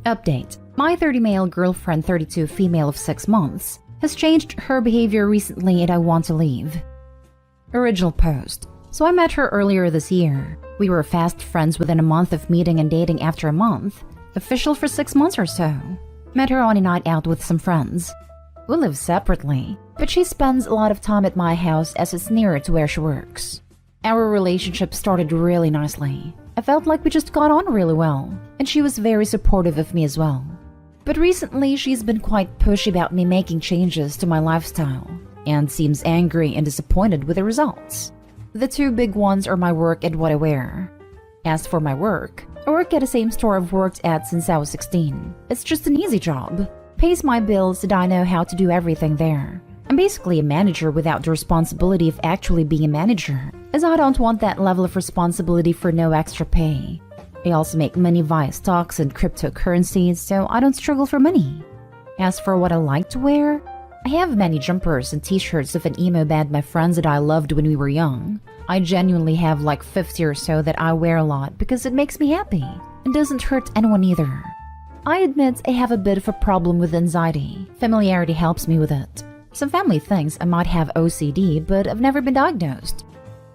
Update. My 30 male girlfriend, 32 female of 6 months, has changed her behavior recently and I want to leave. Original post. So I met her earlier this year. We were fast friends within a month of meeting and dating after a month. Official for 6 months or so. Met her on a night out with some friends. We live separately, but she spends a lot of time at my house as it's nearer to where she works. Our relationship started really nicely. I felt like we just got on really well, and she was very supportive of me as well. But recently, she's been quite pushy about me making changes to my lifestyle, and seems angry and disappointed with the results. The two big ones are my work and what I wear. As for my work, I work at the same store I've worked at since I was 16. It's just an easy job. Pays my bills and I know how to do everything there. I'm basically a manager without the responsibility of actually being a manager, as I don't want that level of responsibility for no extra pay. I also make money via stocks and cryptocurrencies, so I don't struggle for money. As for what I like to wear, I have many jumpers and t-shirts of an emo band my friends that I loved when we were young. I genuinely have like 50 or so that I wear a lot because it makes me happy and doesn't hurt anyone either. I admit I have a bit of a problem with anxiety. Familiarity helps me with it. Some family thinks I might have OCD, but I've never been diagnosed.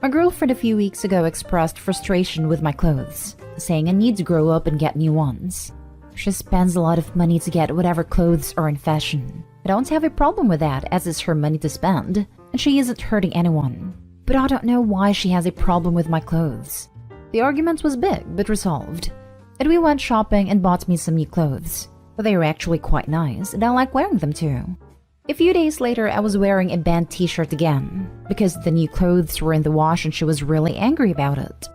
My girlfriend a few weeks ago expressed frustration with my clothes, saying I need to grow up and get new ones. She spends a lot of money to get whatever clothes are in fashion. I don't have a problem with that as it's her money to spend, and she isn't hurting anyone. But I don't know why she has a problem with my clothes. The argument was big, but resolved. And we went shopping and bought me some new clothes. They were actually quite nice, and I like wearing them too. A few days later, I was wearing a band t-shirt again, because the new clothes were in the wash and she was really angry about it.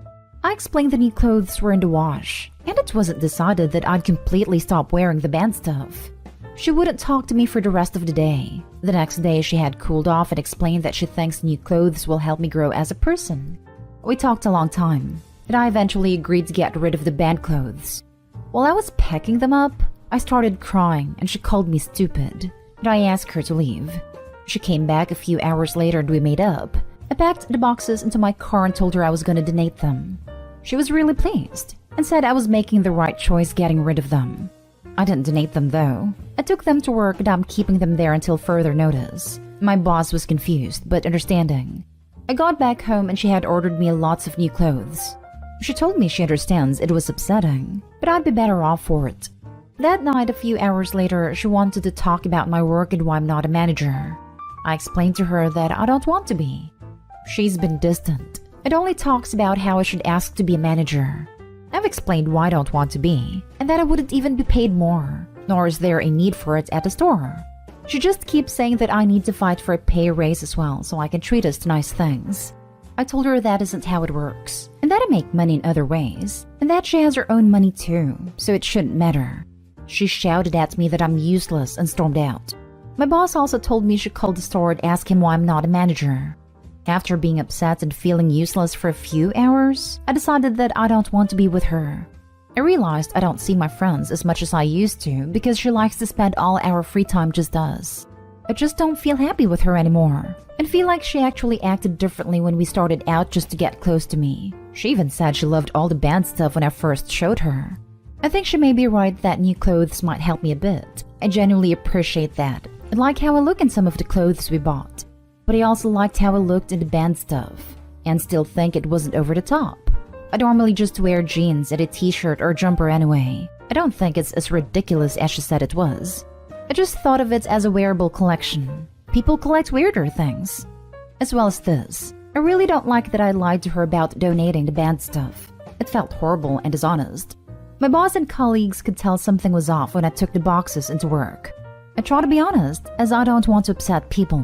I explained the new clothes were in the wash, and it wasn't decided that I'd completely stop wearing the band stuff. She wouldn't talk to me for the rest of the day. The next day, she had cooled off and explained that she thinks new clothes will help me grow as a person. We talked a long time, and I eventually agreed to get rid of the band clothes. While I was packing them up, I started crying and she called me stupid. And I asked her to leave. She came back a few hours later and we made up. I packed the boxes into my car and told her I was going to donate them. She was really pleased and said I was making the right choice getting rid of them. I didn't donate them though. I took them to work and I'm keeping them there until further notice. My boss was confused but understanding. I got back home and she had ordered me lots of new clothes. She told me she understands it was upsetting, but I'd be better off for it. That night, a few hours later, she wanted to talk about my work and why I'm not a manager. I explained to her that I don't want to be. She's been distant. It only talks about how I should ask to be a manager. I've explained why I don't want to be, and that I wouldn't even be paid more, nor is there a need for it at the store. She just keeps saying that I need to fight for a pay raise as well so I can treat us to nice things. I told her that isn't how it works, and that I make money in other ways, and that she has her own money too, so it shouldn't matter. She shouted at me that I'm useless and stormed out. My boss also told me she called the store and asked him why I'm not a manager. After being upset and feeling useless for a few hours, I decided that I don't want to be with her. I realized I don't see my friends as much as I used to because she likes to spend all our free time just us. I just don't feel happy with her anymore and feel like she actually acted differently when we started out just to get close to me. She even said she loved all the band stuff when I first showed her. I think she may be right that new clothes might help me a bit. I genuinely appreciate that. I like how I look in some of the clothes we bought. But I also liked how I looked in the band stuff, and still think it wasn't over the top. I normally just wear jeans and a t-shirt or jumper anyway. I don't think it's as ridiculous as she said it was. I just thought of it as a wearable collection. People collect weirder things. As well as this. I really don't like that I lied to her about donating the band stuff. It felt horrible and dishonest. My boss and colleagues could tell something was off when I took the boxes into work. I try to be honest, as I don't want to upset people.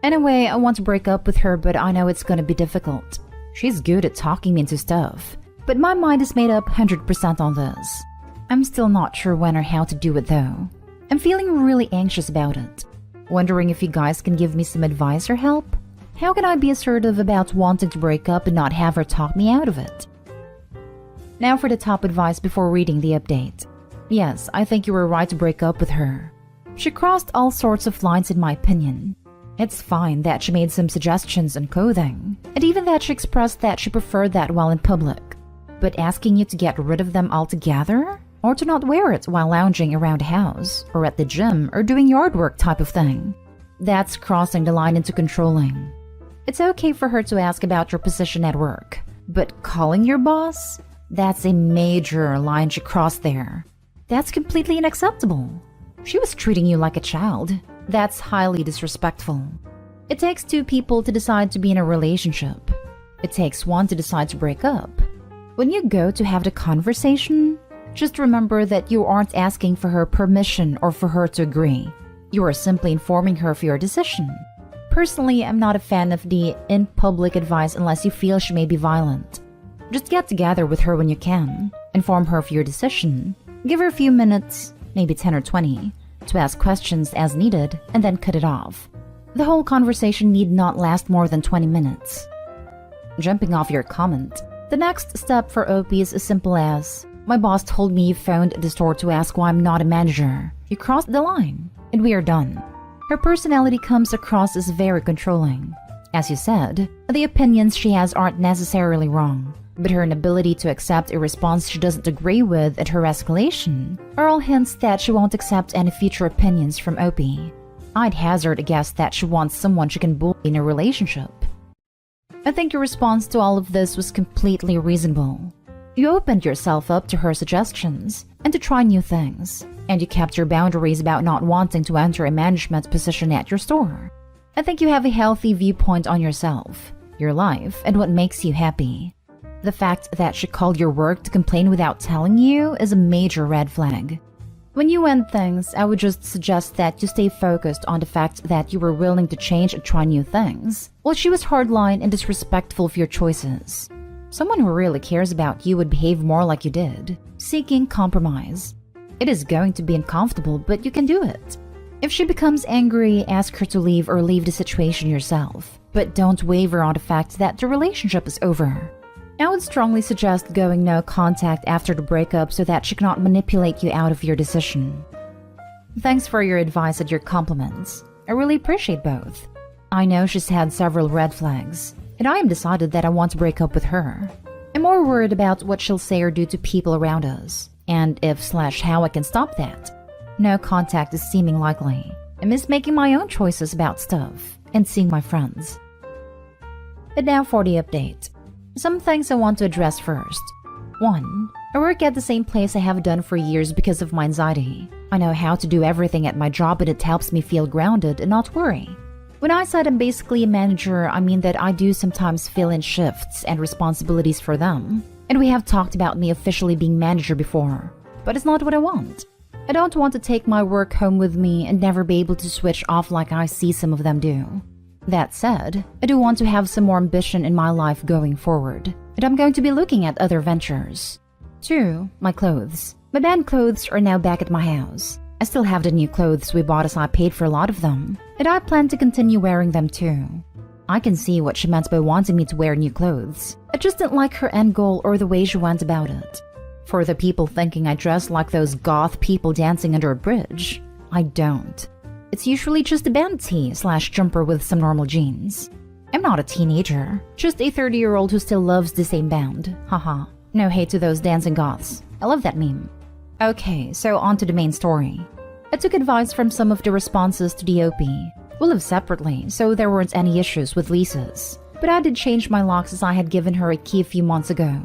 Anyway, I want to break up with her, but I know it's gonna be difficult. She's good at talking me into stuff, but my mind is made up 100% on this. I'm still not sure when or how to do it though. I'm feeling really anxious about it. Wondering if you guys can give me some advice or help? How can I be assertive about wanting to break up and not have her talk me out of it? Now for the top advice before reading the update. Yes, I think you were right to break up with her. She crossed all sorts of lines in my opinion. It's fine that she made some suggestions on clothing, and even that she expressed that she preferred that while in public. But asking you to get rid of them altogether? or to not wear it while lounging around the house, or at the gym, or doing yard work type of thing. That's crossing the line into controlling. It's okay for her to ask about your position at work, but calling your boss? That's a major line she crossed there. That's completely unacceptable. She was treating you like a child. That's highly disrespectful. It takes two people to decide to be in a relationship. It takes one to decide to break up. When you go to have the conversation, just remember that you aren't asking for her permission or for her to agree. You are simply informing her of your decision. Personally, I'm not a fan of the in-public advice unless you feel she may be violent. Just get together with her when you can, inform her of your decision, give her a few minutes, maybe 10 or 20, to ask questions as needed, and then cut it off. The whole conversation need not last more than 20 minutes. Jumping off your comment, the next step for OP is as simple as, my boss told me you phoned the store to ask why I'm not a manager. You crossed the line, and we are done. Her personality comes across as very controlling. As you said, the opinions she has aren't necessarily wrong, but her inability to accept a response she doesn't agree with at her escalation are all hints that she won't accept any future opinions from OP. I'd hazard a guess that she wants someone she can bully in a relationship. I think your response to all of this was completely reasonable. You opened yourself up to her suggestions and to try new things, and you kept your boundaries about not wanting to enter a management position at your store. I think you have a healthy viewpoint on yourself, your life, and what makes you happy. The fact that she called your work to complain without telling you is a major red flag. When you end things, I would just suggest that you stay focused on the fact that you were willing to change and try new things, while she was hardline and disrespectful of your choices. Someone who really cares about you would behave more like you did, seeking compromise. It is going to be uncomfortable, but you can do it. If she becomes angry, ask her to leave or leave the situation yourself, but don't waver on the fact that the relationship is over. I would strongly suggest going no contact after the breakup so that she cannot manipulate you out of your decision. Thanks for your advice and your compliments. I really appreciate both. I know she's had several red flags, and I am decided that I want to break up with her. I'm more worried about what she'll say or do to people around us, and if/how I can stop that. No contact is seeming likely. I miss making my own choices about stuff and seeing my friends. And now for the update. Some things I want to address first. 1. I work at the same place I have done for years because of my anxiety. I know how to do everything at my job and it helps me feel grounded and not worry. When I said I'm basically a manager, I mean that I do sometimes fill in shifts and responsibilities for them. And we have talked about me officially being manager before. But it's not what I want. I don't want to take my work home with me and never be able to switch off like I see some of them do. That said, I do want to have some more ambition in my life going forward, and I'm going to be looking at other ventures. 2. My clothes. My band clothes are now back at my house. I still have the new clothes we bought as I paid for a lot of them, and I plan to continue wearing them too. I can see what she meant by wanting me to wear new clothes. I just didn't like her end goal or the way she went about it. For the people thinking I dress like those goth people dancing under a bridge, I don't. It's usually just a band tee/jumper with some normal jeans. I'm not a teenager, just a 30-year-old who still loves the same band. Haha. No hate to those dancing goths. I love that meme. Okay, so on to the main story. I took advice from some of the responses to the OP. We live separately, so there weren't any issues with leases. But I did change my locks as I had given her a key a few months ago.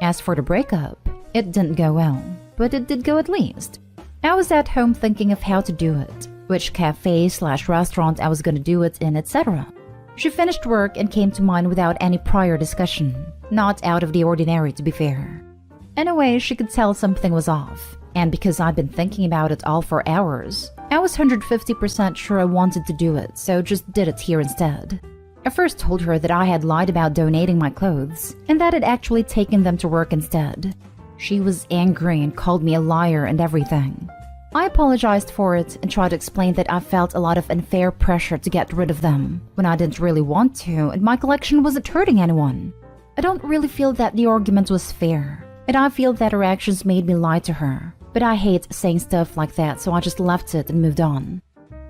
As for the breakup, it didn't go well, but it did go at least. I was at home thinking of how to do it, which cafe/restaurant I was gonna do it in, etc. She finished work and came to mine without any prior discussion. Not out of the ordinary, to be fair. Anyway, she could tell something was off, and because I'd been thinking about it all for hours, I was 150% sure I wanted to do it, so just did it here instead. I first told her that I had lied about donating my clothes, and that I'd actually taken them to work instead. She was angry and called me a liar and everything. I apologized for it and tried to explain that I felt a lot of unfair pressure to get rid of them when I didn't really want to and my collection wasn't hurting anyone. I don't really feel that the argument was fair, and I feel that her actions made me lie to her, but I hate saying stuff like that, so I just left it and moved on.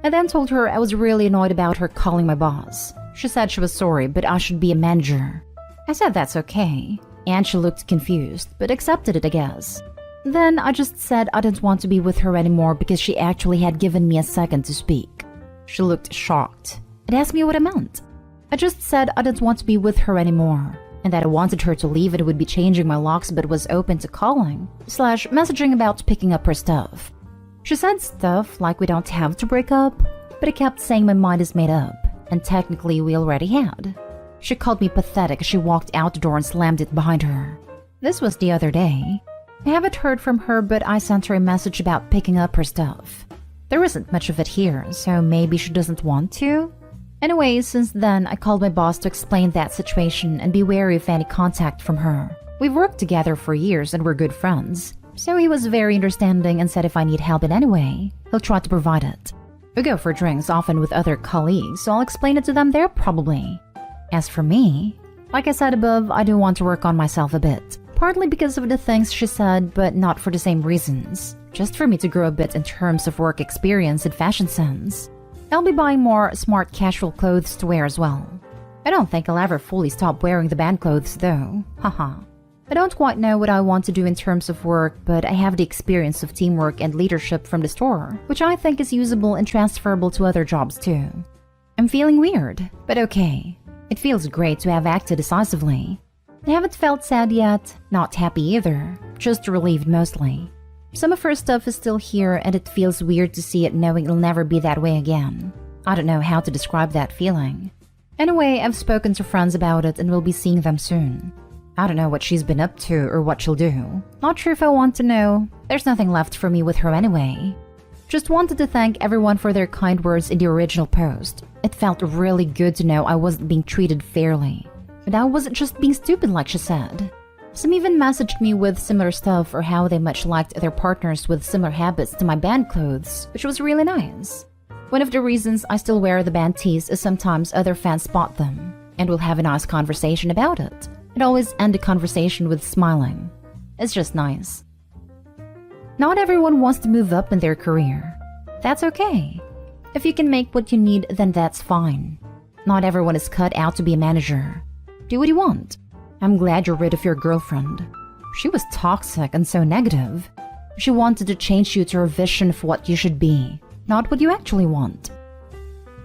I then told her I was really annoyed about her calling my boss. She said she was sorry, but I should be a manager. I said that's okay, and she looked confused, but accepted it, I guess. Then I just said I didn't want to be with her anymore because she actually had given me a second to speak. She looked shocked and asked me what I meant. I just said I didn't want to be with her anymore and that I wanted her to leave and would be changing my locks but was open to calling/messaging about picking up her stuff. She said stuff like we don't have to break up, but I kept saying my mind is made up, and technically we already had. She called me pathetic as she walked out the door and slammed it behind her. This was the other day. I haven't heard from her, but I sent her a message about picking up her stuff. There isn't much of it here, so maybe she doesn't want to? Anyway, since then, I called my boss to explain that situation and be wary of any contact from her. We've worked together for years and we're good friends, so he was very understanding and said if I need help in any way, he'll try to provide it. We go for drinks often with other colleagues, so I'll explain it to them there probably. As for me, like I said above, I do want to work on myself a bit. Partly because of the things she said, but not for the same reasons. Just for me to grow a bit in terms of work experience and fashion sense. I'll be buying more smart casual clothes to wear as well. I don't think I'll ever fully stop wearing the band clothes though. Haha. I don't quite know what I want to do in terms of work, but I have the experience of teamwork and leadership from the store, which I think is usable and transferable to other jobs too. I'm feeling weird, but okay. It feels great to have acted decisively. I haven't felt sad yet, not happy either, just relieved mostly. Some of her stuff is still here and it feels weird to see it knowing it'll never be that way again. I don't know how to describe that feeling. Anyway, I've spoken to friends about it and we'll be seeing them soon. I don't know what she's been up to or what she'll do. Not sure if I want to know. There's nothing left for me with her anyway. Just wanted to thank everyone for their kind words in the original post. It felt really good to know I wasn't being treated fairly. And I wasn't just being stupid like she said. Some even messaged me with similar stuff or how they much liked their partners with similar habits to my band clothes, which was really nice. One of the reasons I still wear the band tees is sometimes other fans spot them, and we'll have a nice conversation about it. I'd always end a conversation with smiling. It's just nice. Not everyone wants to move up in their career. That's okay. If you can make what you need, then that's fine. Not everyone is cut out to be a manager. Do what you want. I'm glad you're rid of your girlfriend. She was toxic and so negative. She wanted to change you to her vision of what you should be, not what you actually want.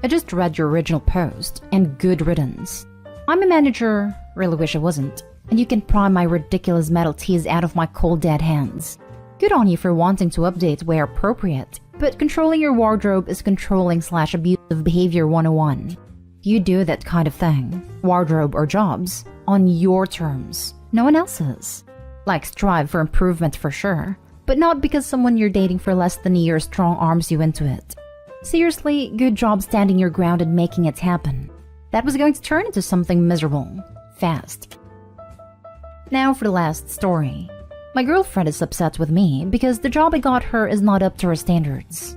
I just read your original post, and good riddance. I'm a manager, really wish I wasn't, and you can pry my ridiculous metal tees out of my cold dead hands. Good on you for wanting to update where appropriate, but controlling your wardrobe is controlling/abusive behavior 101. You do that kind of thing, wardrobe or jobs, on your terms, no one else's. Like strive for improvement for sure, but not because someone you're dating for less than a year strong arms you into it. Seriously, good job standing your ground and making it happen. That was going to turn into something miserable, fast. Now for the last story. My girlfriend is upset with me because the job I got her is not up to her standards.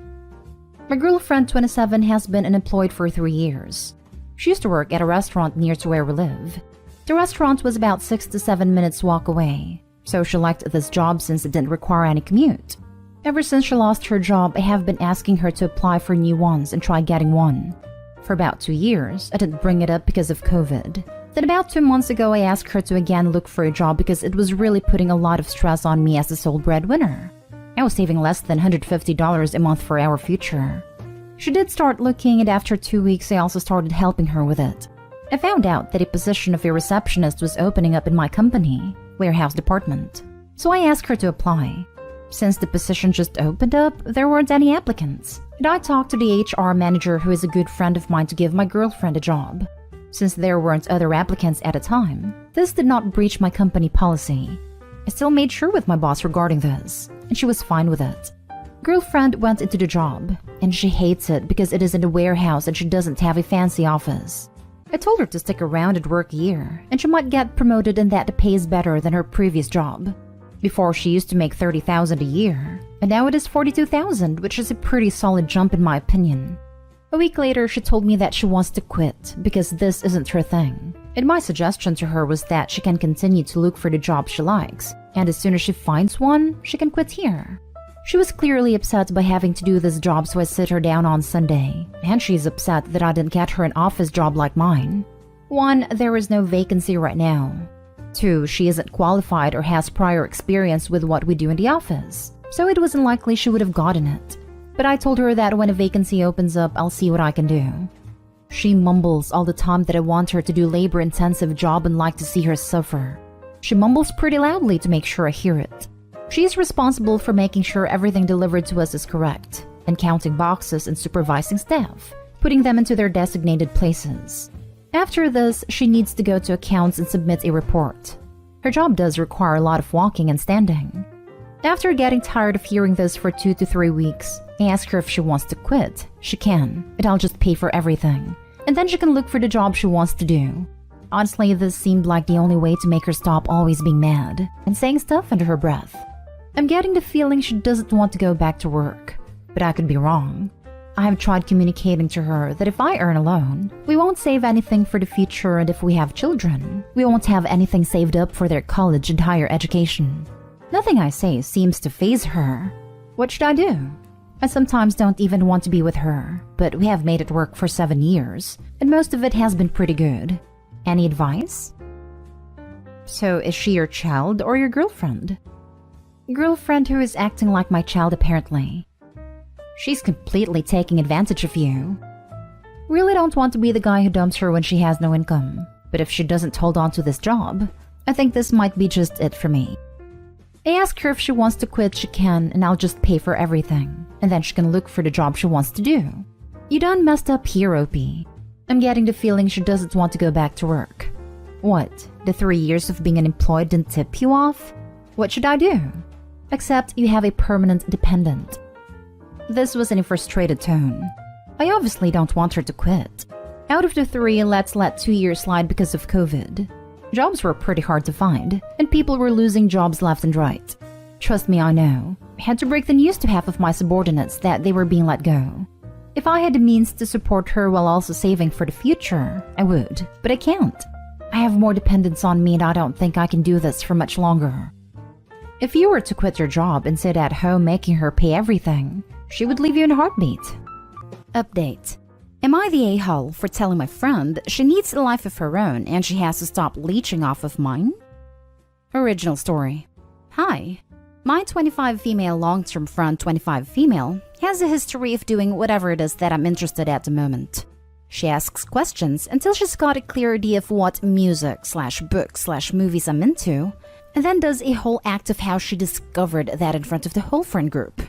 My girlfriend, 27, has been unemployed for 3 years. She used to work at a restaurant near to where we live. The restaurant was about 6 to 7 minutes walk away, so she liked this job since it didn't require any commute. Ever since she lost her job, I have been asking her to apply for new ones and try getting one. For about 2 years, I didn't bring it up because of COVID. Then about 2 months ago, I asked her to again look for a job because it was really putting a lot of stress on me as the sole breadwinner. I was saving less than $150 a month for our future. She did start looking, and after 2 weeks I also started helping her with it. I found out that a position of a receptionist was opening up in my company, warehouse department. So I asked her to apply. Since the position just opened up, there weren't any applicants, and I talked to the HR manager, who is a good friend of mine, to give my girlfriend a job. Since there weren't other applicants at the time, this did not breach my company policy. I still made sure with my boss regarding this, and she was fine with it. Girlfriend went into the job, and she hates it because it is in a warehouse and she doesn't have a fancy office. I told her to stick around and work a year, and she might get promoted and that pays better than her previous job. Before she used to make $30,000 a year, and now it is $42,000, which is a pretty solid jump in my opinion. A week later, she told me that she wants to quit because this isn't her thing. And my suggestion to her was that she can continue to look for the job she likes, and as soon as she finds one, she can quit here. She was clearly upset by having to do this job, so I sit her down on Sunday, and she's upset that I didn't get her an office job like mine. 1, there is no vacancy right now. 2, she isn't qualified or has prior experience with what we do in the office, so it was unlikely she would have gotten it. But I told her that when a vacancy opens up, I'll see what I can do. She mumbles all the time that I want her to do labor-intensive job and like to see her suffer. She mumbles pretty loudly to make sure I hear it. She's responsible for making sure everything delivered to us is correct, and counting boxes and supervising staff, putting them into their designated places. After this, she needs to go to accounts and submit a report. Her job does require a lot of walking and standing. After getting tired of hearing this for 2 to 3 weeks, I ask her if she wants to quit. She can, and I'll just pay for everything. And then she can look for the job she wants to do. Honestly, this seemed like the only way to make her stop always being mad and saying stuff under her breath. I'm getting the feeling she doesn't want to go back to work, but I could be wrong. I have tried communicating to her that if I earn alone, we won't save anything for the future, and if we have children, we won't have anything saved up for their college and higher education. Nothing I say seems to faze her. What should I do? I sometimes don't even want to be with her, but we have made it work for 7 years, and most of it has been pretty good. Any advice? So is she your child or your girlfriend? Girlfriend who is acting like my child apparently. She's completely taking advantage of you. Really don't want to be the guy who dumps her when she has no income, but if she doesn't hold on to this job, I think this might be just it for me. I ask her if she wants to quit, she can, and I'll just pay for everything, and then she can look for the job she wants to do. You done messed up here, OP. I'm getting the feeling she doesn't want to go back to work. What, the 3 years of being unemployed didn't tip you off? What should I do? Except you have a permanent dependent. This was in a frustrated tone. I obviously don't want her to quit. Out of the 3, let's let 2 years slide because of COVID. Jobs were pretty hard to find, and people were losing jobs left and right. Trust me, I know. I had to break the news to half of my subordinates that they were being let go. If I had the means to support her while also saving for the future, I would, but I can't. I have more dependents on me and I don't think I can do this for much longer. If you were to quit your job and sit at home making her pay everything, she would leave you in a heartbeat. Update. Am I the a-hole for telling my friend she needs a life of her own and she has to stop leeching off of mine? Original story. Hi. My 25 female long-term friend 25 female has a history of doing whatever it is that I'm interested at the moment. She asks questions until she's got a clear idea of what music/books/movies I'm into, and then does a whole act of how she discovered that in front of the whole friend group.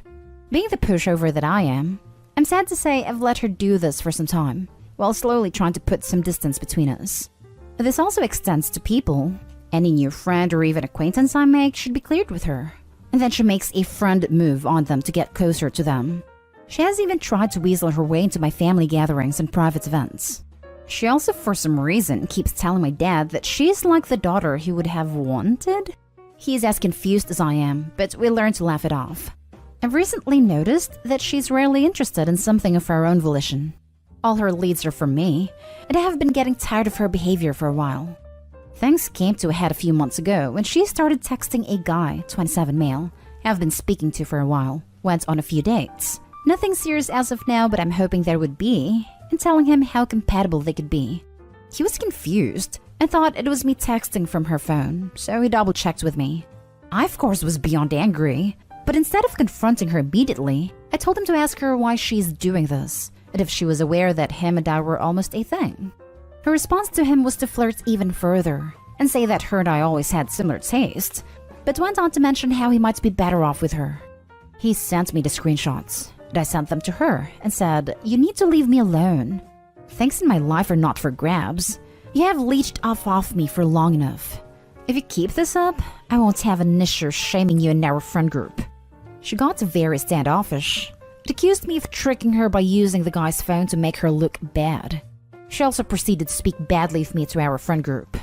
Being the pushover that I am, I'm sad to say I've let her do this for some time, while slowly trying to put some distance between us. This also extends to people. Any new friend or even acquaintance I make should be cleared with her. And then she makes a friend move on them to get closer to them. She has even tried to weasel her way into my family gatherings and private events. She also, for some reason, keeps telling my dad that she's like the daughter he would have wanted. He's as confused as I am, but we learn to laugh it off. I've recently noticed that she's rarely interested in something of her own volition. All her leads are from me, and I have been getting tired of her behavior for a while. Things came to a head a few months ago when she started texting a guy, 27 male, I've been speaking to for a while, went on a few dates. Nothing serious as of now, but I'm hoping there would be, and telling him how compatible they could be. He was confused and thought it was me texting from her phone, so he double-checked with me. I, of course, was beyond angry, but instead of confronting her immediately, I told him to ask her why she's doing this, and if she was aware that him and I were almost a thing. Her response to him was to flirt even further and say that her and I always had similar tastes, but went on to mention how he might be better off with her. He sent me the screenshots, and I sent them to her and said, "You need to leave me alone. Things in my life are not for grabs. You have leached off me for long enough. If you keep this up, I won't have an issue shaming you in our friend group." She got very standoffish. It accused me of tricking her by using the guy's phone to make her look bad. She also proceeded to speak badly of me to our friend group.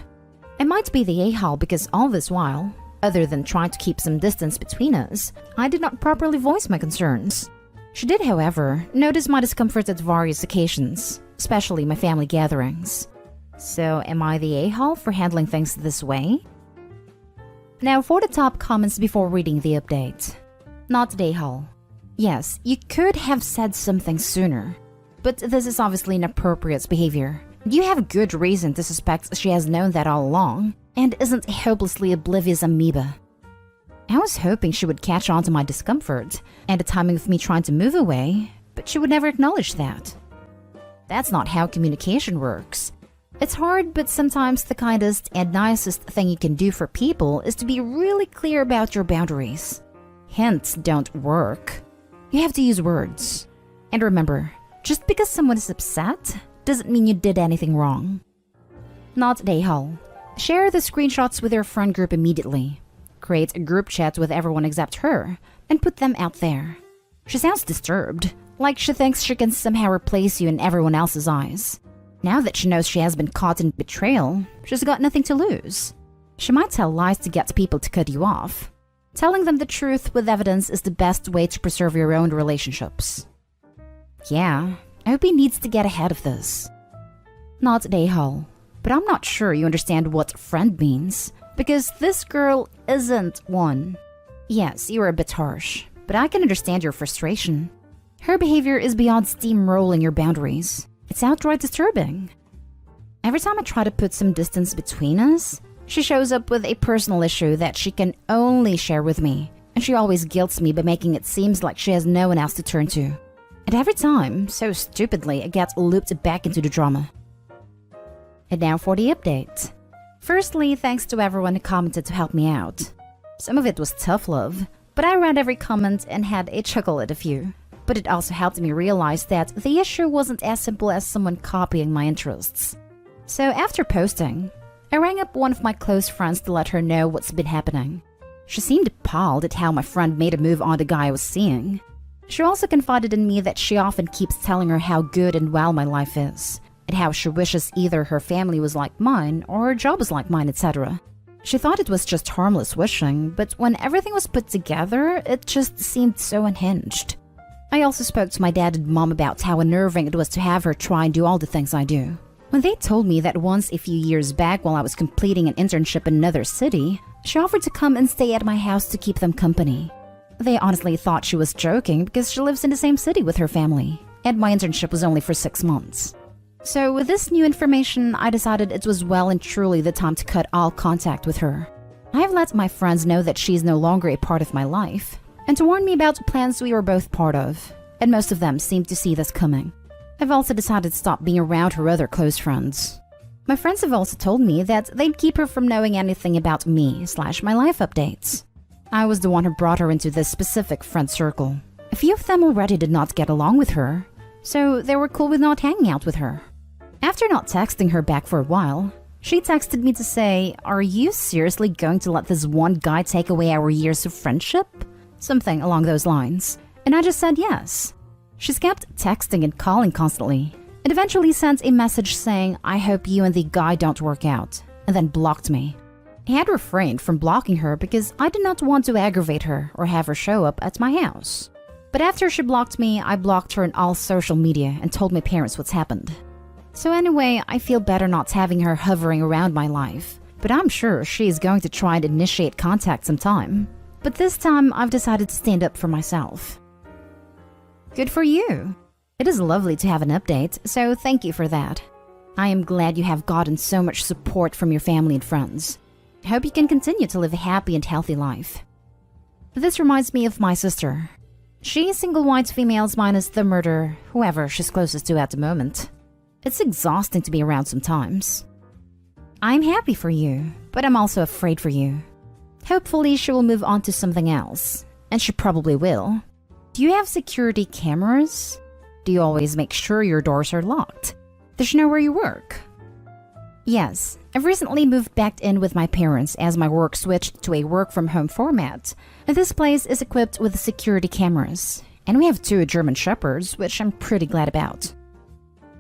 I might be the a-hole because all this while, other than trying to keep some distance between us, I did not properly voice my concerns. She did, however, notice my discomfort at various occasions, especially my family gatherings. So am I the a-hole for handling things this way? Now for the top comments before reading the update. Not the a-hole. Yes, you could have said something sooner. But this is obviously inappropriate behavior. You have good reason to suspect she has known that all along, and isn't a hopelessly oblivious amoeba. I was hoping she would catch on to my discomfort and the timing of me trying to move away, but she would never acknowledge that. That's not how communication works. It's hard, but sometimes the kindest and nicest thing you can do for people is to be really clear about your boundaries. Hints don't work. You have to use words. And remember, just because someone is upset doesn't mean you did anything wrong. Not Dayhal. Share the screenshots with your friend group immediately. Create a group chat with everyone except her, and put them out there. She sounds disturbed, like she thinks she can somehow replace you in everyone else's eyes. Now that she knows she has been caught in betrayal, she's got nothing to lose. She might tell lies to get people to cut you off. Telling them the truth with evidence is the best way to preserve your own relationships. Yeah, OP needs to get ahead of this. Not Dayhal, but I'm not sure you understand what friend means, because this girl isn't one. Yes, you are a bit harsh, but I can understand your frustration. Her behavior is beyond steamrolling your boundaries. It's outright disturbing. Every time I try to put some distance between us, she shows up with a personal issue that she can only share with me, and she always guilts me by making it seem like she has no one else to turn to. And every time, so stupidly, I get looped back into the drama. And now for the update. Firstly, thanks to everyone who commented to help me out. Some of it was tough love, but I read every comment and had a chuckle at a few. But it also helped me realize that the issue wasn't as simple as someone copying my interests. So after posting, I rang up one of my close friends to let her know what's been happening. She seemed appalled at how my friend made a move on the guy I was seeing. She also confided in me that she often keeps telling her how good and well my life is, and how she wishes either her family was like mine or her job was like mine, etc. She thought it was just harmless wishing, but when everything was put together, it just seemed so unhinged. I also spoke to my dad and mom about how unnerving it was to have her try and do all the things I do. When they told me that once a few years back while I was completing an internship in another city, she offered to come and stay at my house to keep them company. They honestly thought she was joking because she lives in the same city with her family, and my internship was only for 6 months. So with this new information, I decided it was well and truly the time to cut all contact with her. I have let my friends know that she is no longer a part of my life, and to warn me about plans we were both part of, and most of them seemed to see this coming. I've also decided to stop being around her other close friends. My friends have also told me that they'd keep her from knowing anything about me/my life updates. I was the one who brought her into this specific friend circle. A few of them already did not get along with her, so they were cool with not hanging out with her. After not texting her back for a while, she texted me to say, "Are you seriously going to let this one guy take away our years of friendship?" Something along those lines. And I just said yes. She's kept texting and calling constantly, and eventually sent a message saying, "I hope you and the guy don't work out," and then blocked me. I had refrained from blocking her because I did not want to aggravate her or have her show up at my house. But after she blocked me, I blocked her on all social media and told my parents what's happened. So anyway, I feel better not having her hovering around my life, but I'm sure she is going to try and initiate contact sometime. But this time, I've decided to stand up for myself. Good for you! It is lovely to have an update, so thank you for that. I am glad you have gotten so much support from your family and friends. I hope you can continue to live a happy and healthy life. This reminds me of my sister. She is single white females minus the murderer, whoever she's closest to at the moment. It's exhausting to be around sometimes. I'm happy for you, but I'm also afraid for you. Hopefully she will move on to something else, and she probably will. Do you have security cameras? Do you always make sure your doors are locked? Does she know where you work? Yes, I've recently moved back in with my parents as my work switched to a work-from-home format, and this place is equipped with security cameras, and we have 2 German Shepherds, which I'm pretty glad about.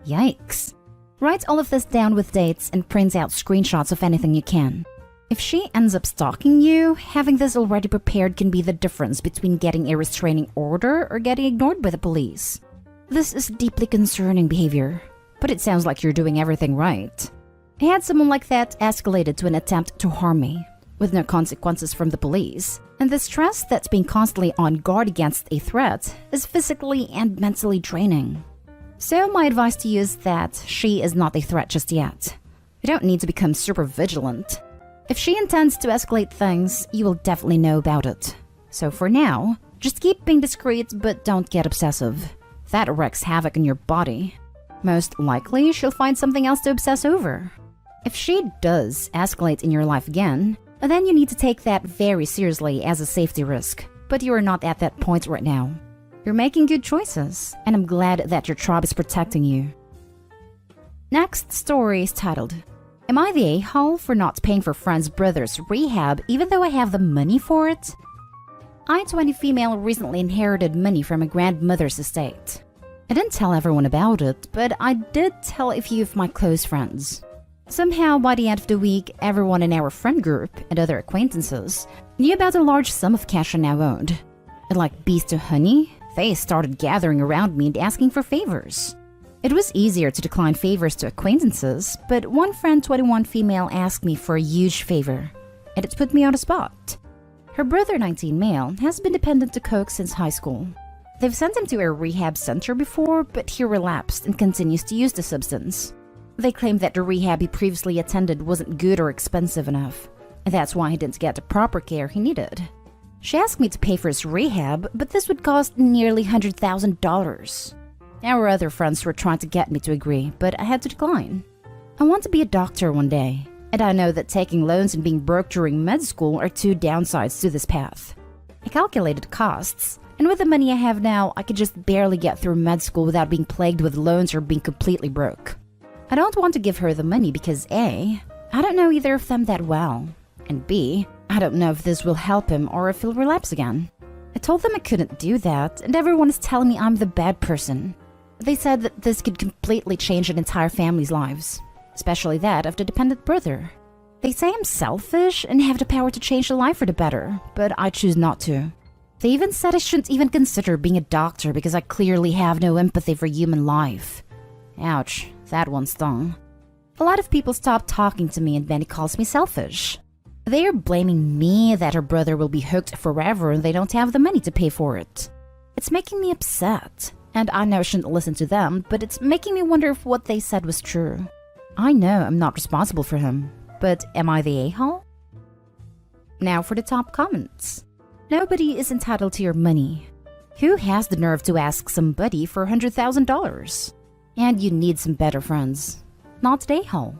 Yikes. Write all of this down with dates and print out screenshots of anything you can. If she ends up stalking you, having this already prepared can be the difference between getting a restraining order or getting ignored by the police. This is deeply concerning behavior, but it sounds like you're doing everything right. I had someone like that escalated to an attempt to harm me, with no consequences from the police, and the stress that's being constantly on guard against a threat is physically and mentally draining. So my advice to you is that she is not a threat just yet. You don't need to become super vigilant. If she intends to escalate things, you will definitely know about it. So for now, just keep being discreet but don't get obsessive. That wreaks havoc in your body. Most likely, she'll find something else to obsess over. If she does escalate in your life again, then you need to take that very seriously as a safety risk. But you are not at that point right now. You're making good choices, and I'm glad that your tribe is protecting you. Next story is titled, Am I the a-hole for not paying for friend's brother's rehab even though I have the money for it? I, 20 female, recently inherited money from a grandmother's estate. I didn't tell everyone about it, but I did tell a few of my close friends. Somehow, by the end of the week, everyone in our friend group and other acquaintances knew about the large sum of cash I now owned. And like bees to honey, they started gathering around me and asking for favors. It was easier to decline favors to acquaintances, but one friend, 21 female, asked me for a huge favor, and it put me on the spot. Her brother, 19 male, has been dependent to coke since high school. They've sent him to a rehab center before, but he relapsed and continues to use the substance. They claim that the rehab he previously attended wasn't good or expensive enough. That's why he didn't get the proper care he needed. She asked me to pay for his rehab, but this would cost nearly $100,000. Our other friends were trying to get me to agree, but I had to decline. I want to be a doctor one day, and I know that taking loans and being broke during med school are two downsides to this path. I calculated costs, and with the money I have now, I could just barely get through med school without being plagued with loans or being completely broke. I don't want to give her the money because A, I don't know either of them that well, and B, I don't know if this will help him or if he'll relapse again. I told them I couldn't do that, and everyone is telling me I'm the bad person. They said that this could completely change an entire family's lives, especially that of the dependent brother. They say I'm selfish and have the power to change the life for the better, but I choose not to. They even said I shouldn't even consider being a doctor because I clearly have no empathy for human life. Ouch, that one stung. A lot of people stopped talking to me and Benny calls me selfish. They are blaming me that her brother will be hooked forever and they don't have the money to pay for it. It's making me upset, and I know I shouldn't listen to them, but it's making me wonder if what they said was true. I know I'm not responsible for him, but am I the a-hole? Now for the top comments. Nobody is entitled to your money. Who has the nerve to ask somebody for $100,000? And you need some better friends. Not the a-hole.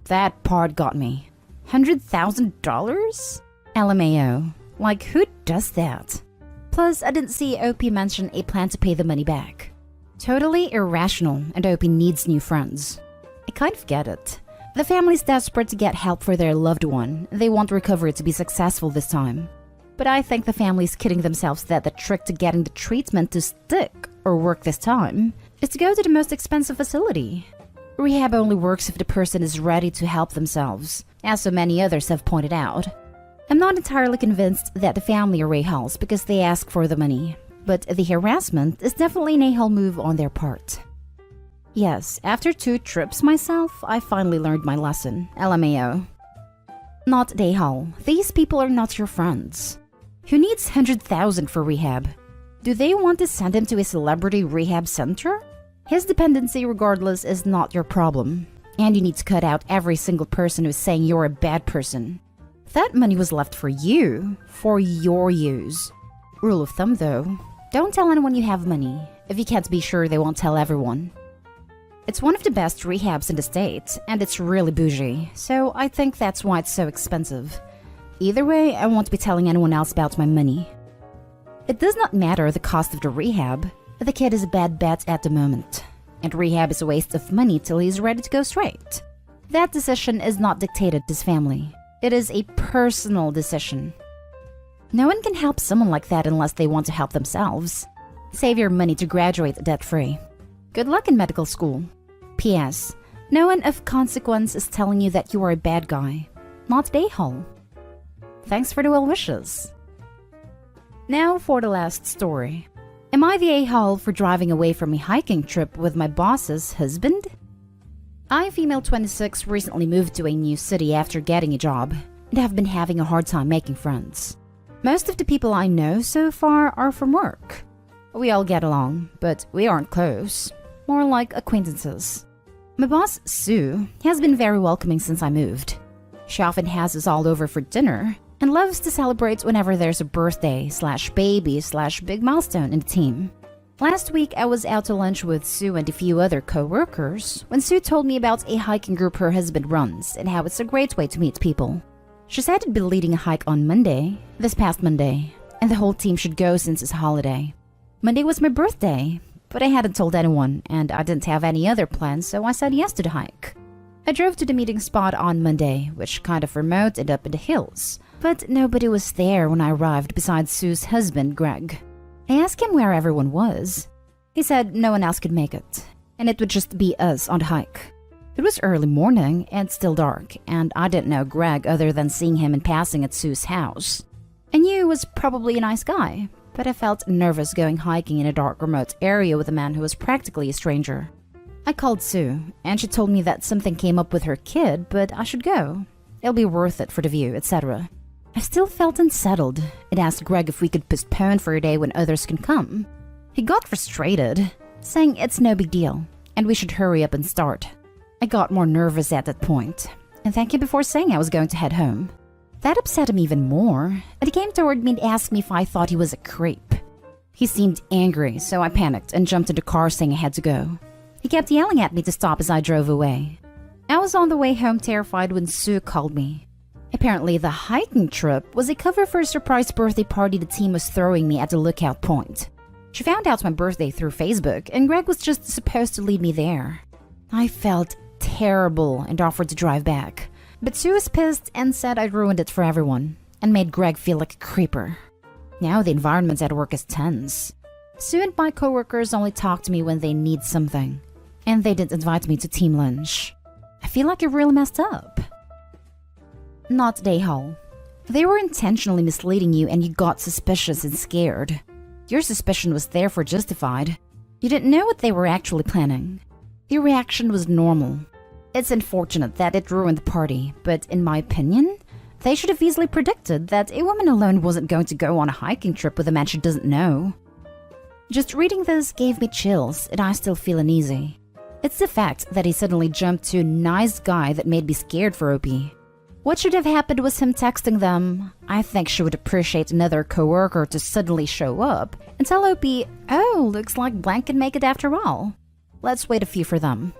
That part got me. $100,000? LMAO. Like, who does that? Plus, I didn't see OP mention a plan to pay the money back. Totally irrational, and OP needs new friends. I kind of get it. The family's desperate to get help for their loved one. They want recovery to be successful this time. But I think the family's kidding themselves that the trick to getting the treatment to stick or work this time is to go to the most expensive facility. Rehab only works if the person is ready to help themselves, as so many others have pointed out. I'm not entirely convinced that the family are a-holes because they ask for the money, but the harassment is definitely an a-hole move on their part. Yes, after 2 trips myself, I finally learned my lesson, LMAO. Not the a-hole. These people are not your friends. Who needs $100,000 for rehab? Do they want to send him to a celebrity rehab center? His dependency, regardless, is not your problem. And you need to cut out every single person who's saying you're a bad person. That money was left for you, for your use. Rule of thumb though, don't tell anyone you have money. If you can't be sure, they won't tell everyone. It's one of the best rehabs in the state, and it's really bougie, so I think that's why it's so expensive. Either way, I won't be telling anyone else about my money. It does not matter the cost of the rehab. The kid is a bad bet at the moment, and rehab is a waste of money till he's ready to go straight. That decision is not dictated to his family. It is a personal decision. No one can help someone like that unless they want to help themselves. Save your money to graduate debt-free. Good luck in medical school. P.S. No one of consequence is telling you that you are a bad guy. Not the a-hole. Thanks for the well wishes. Now for the last story. Am I the a-hole for driving away from a hiking trip with my boss's husband? I, female 26, recently moved to a new city after getting a job, and have been having a hard time making friends. Most of the people I know so far are from work. We all get along, but we aren't close. More like acquaintances. My boss, Sue, has been very welcoming since I moved. She often has us all over for dinner and loves to celebrate whenever there's a birthday/baby/big milestone in the team. Last week, I was out to lunch with Sue and a few other co-workers when Sue told me about a hiking group her husband runs and how it's a great way to meet people. She said he'd be leading a hike on Monday, this past Monday, and the whole team should go since it's a holiday. Monday was my birthday, but I hadn't told anyone and I didn't have any other plans, so I said yes to the hike. I drove to the meeting spot on Monday, which kind of remote and up in the hills, but nobody was there when I arrived besides Sue's husband, Greg. I asked him where everyone was. He said no one else could make it, and it would just be us on the hike. It was early morning and still dark, and I didn't know Greg other than seeing him in passing at Sue's house. I knew he was probably a nice guy, but I felt nervous going hiking in a dark, remote area with a man who was practically a stranger. I called Sue, and she told me that something came up with her kid, but I should go. It'll be worth it for the view, etc. I still felt unsettled and asked Greg if we could postpone for a day when others can come. He got frustrated, saying it's no big deal, and we should hurry up and start. I got more nervous at that point, and thanked him before saying I was going to head home. That upset him even more, and he came toward me and asked me if I thought he was a creep. He seemed angry, so I panicked and jumped in the car saying I had to go. He kept yelling at me to stop as I drove away. I was on the way home terrified when Sue called me. Apparently, the hiking trip was a cover for a surprise birthday party the team was throwing me at the lookout point. She found out my birthday through Facebook, and Greg was just supposed to lead me there. I felt terrible and offered to drive back, but Sue was pissed and said I'd ruined it for everyone and made Greg feel like a creeper. Now the environment at work is tense. Sue and my coworkers only talk to me when they need something, and they didn't invite me to team lunch. I feel like I really messed up. Not Day Hall. They were intentionally misleading you and you got suspicious and scared. Your suspicion was therefore justified. You didn't know what they were actually planning. Your reaction was normal. It's unfortunate that it ruined the party, but in my opinion, they should have easily predicted that a woman alone wasn't going to go on a hiking trip with a man she doesn't know. Just reading this gave me chills, and I still feel uneasy. It's the fact that he suddenly jumped to a nice guy that made me scared for Opie. What should have happened was him texting them, "I think she would appreciate another coworker to suddenly show up," and tell Opie, "Oh, looks like blank can make it after all. Let's wait a few for them."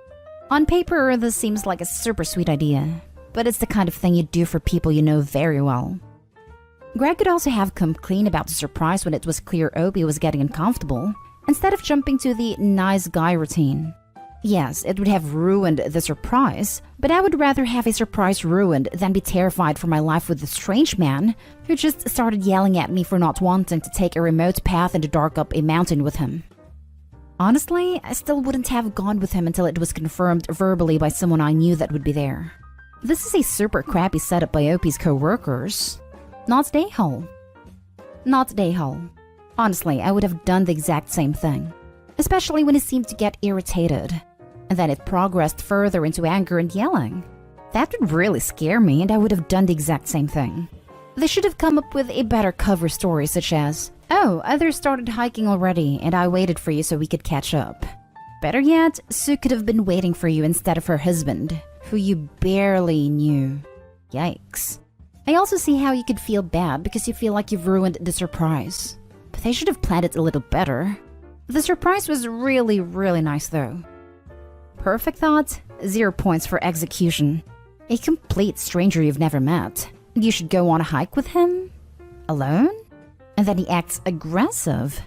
On paper, this seems like a super sweet idea, but it's the kind of thing you do for people you know very well. Greg could also have come clean about the surprise when it was clear Opie was getting uncomfortable, instead of jumping to the nice guy routine. Yes, it would have ruined the surprise, but I would rather have a surprise ruined than be terrified for my life with a strange man who just started yelling at me for not wanting to take a remote path in the dark up a mountain with him. Honestly, I still wouldn't have gone with him until it was confirmed verbally by someone I knew that would be there. This is a super crappy setup by Opie's co-workers. Not Day Hall. Not Day Hall. Honestly, I would have done the exact same thing, especially when he seemed to get irritated, and then it progressed further into anger and yelling. That would really scare me, and I would have done the exact same thing. They should have come up with a better cover story, such as, "Oh, others started hiking already, and I waited for you so we could catch up." Better yet, Sue could have been waiting for you instead of her husband, who you barely knew. Yikes. I also see how you could feel bad because you feel like you've ruined the surprise. But they should have planned it a little better. The surprise was really, really nice though. Perfect thought, 0 points for execution. A complete stranger you've never met. And you should go on a hike with him? Alone? And then he acts aggressive.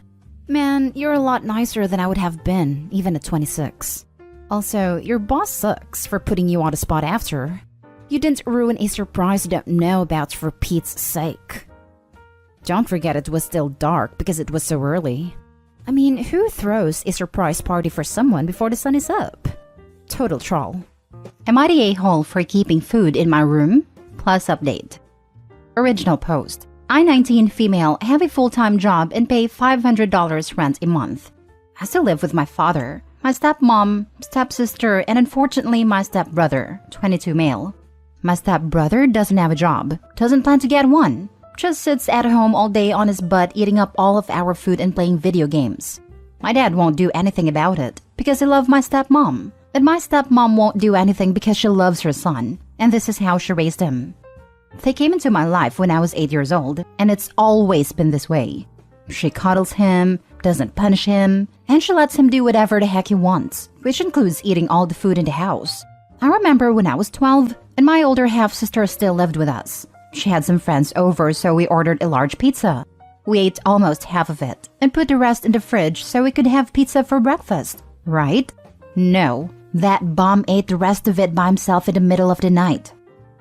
Man, you're a lot nicer than I would have been, even at 26. Also, your boss sucks for putting you on the spot after. You didn't ruin a surprise you don't know about for Pete's sake. Don't forget it was still dark because it was so early. I mean, who throws a surprise party for someone before the sun is up? Total troll. Am I the a-hole for keeping food in my room? Plus update. Original post. I, 19 female, have a full-time job and pay $500 rent a month. I still live with my father, my stepmom, stepsister, and unfortunately my stepbrother, 22 male. My stepbrother doesn't have a job, doesn't plan to get one, just sits at home all day on his butt eating up all of our food and playing video games. My dad won't do anything about it because he loves my stepmom, and my stepmom won't do anything because she loves her son, and this is how she raised him. They came into my life when I was 8 years old, and it's always been this way. She cuddles him, doesn't punish him, and she lets him do whatever the heck he wants, which includes eating all the food in the house. I remember when I was 12, and my older half-sister still lived with us. She had some friends over, so we ordered a large pizza. We ate almost half of it, and put the rest in the fridge so we could have pizza for breakfast, right? No, that bum ate the rest of it by himself in the middle of the night.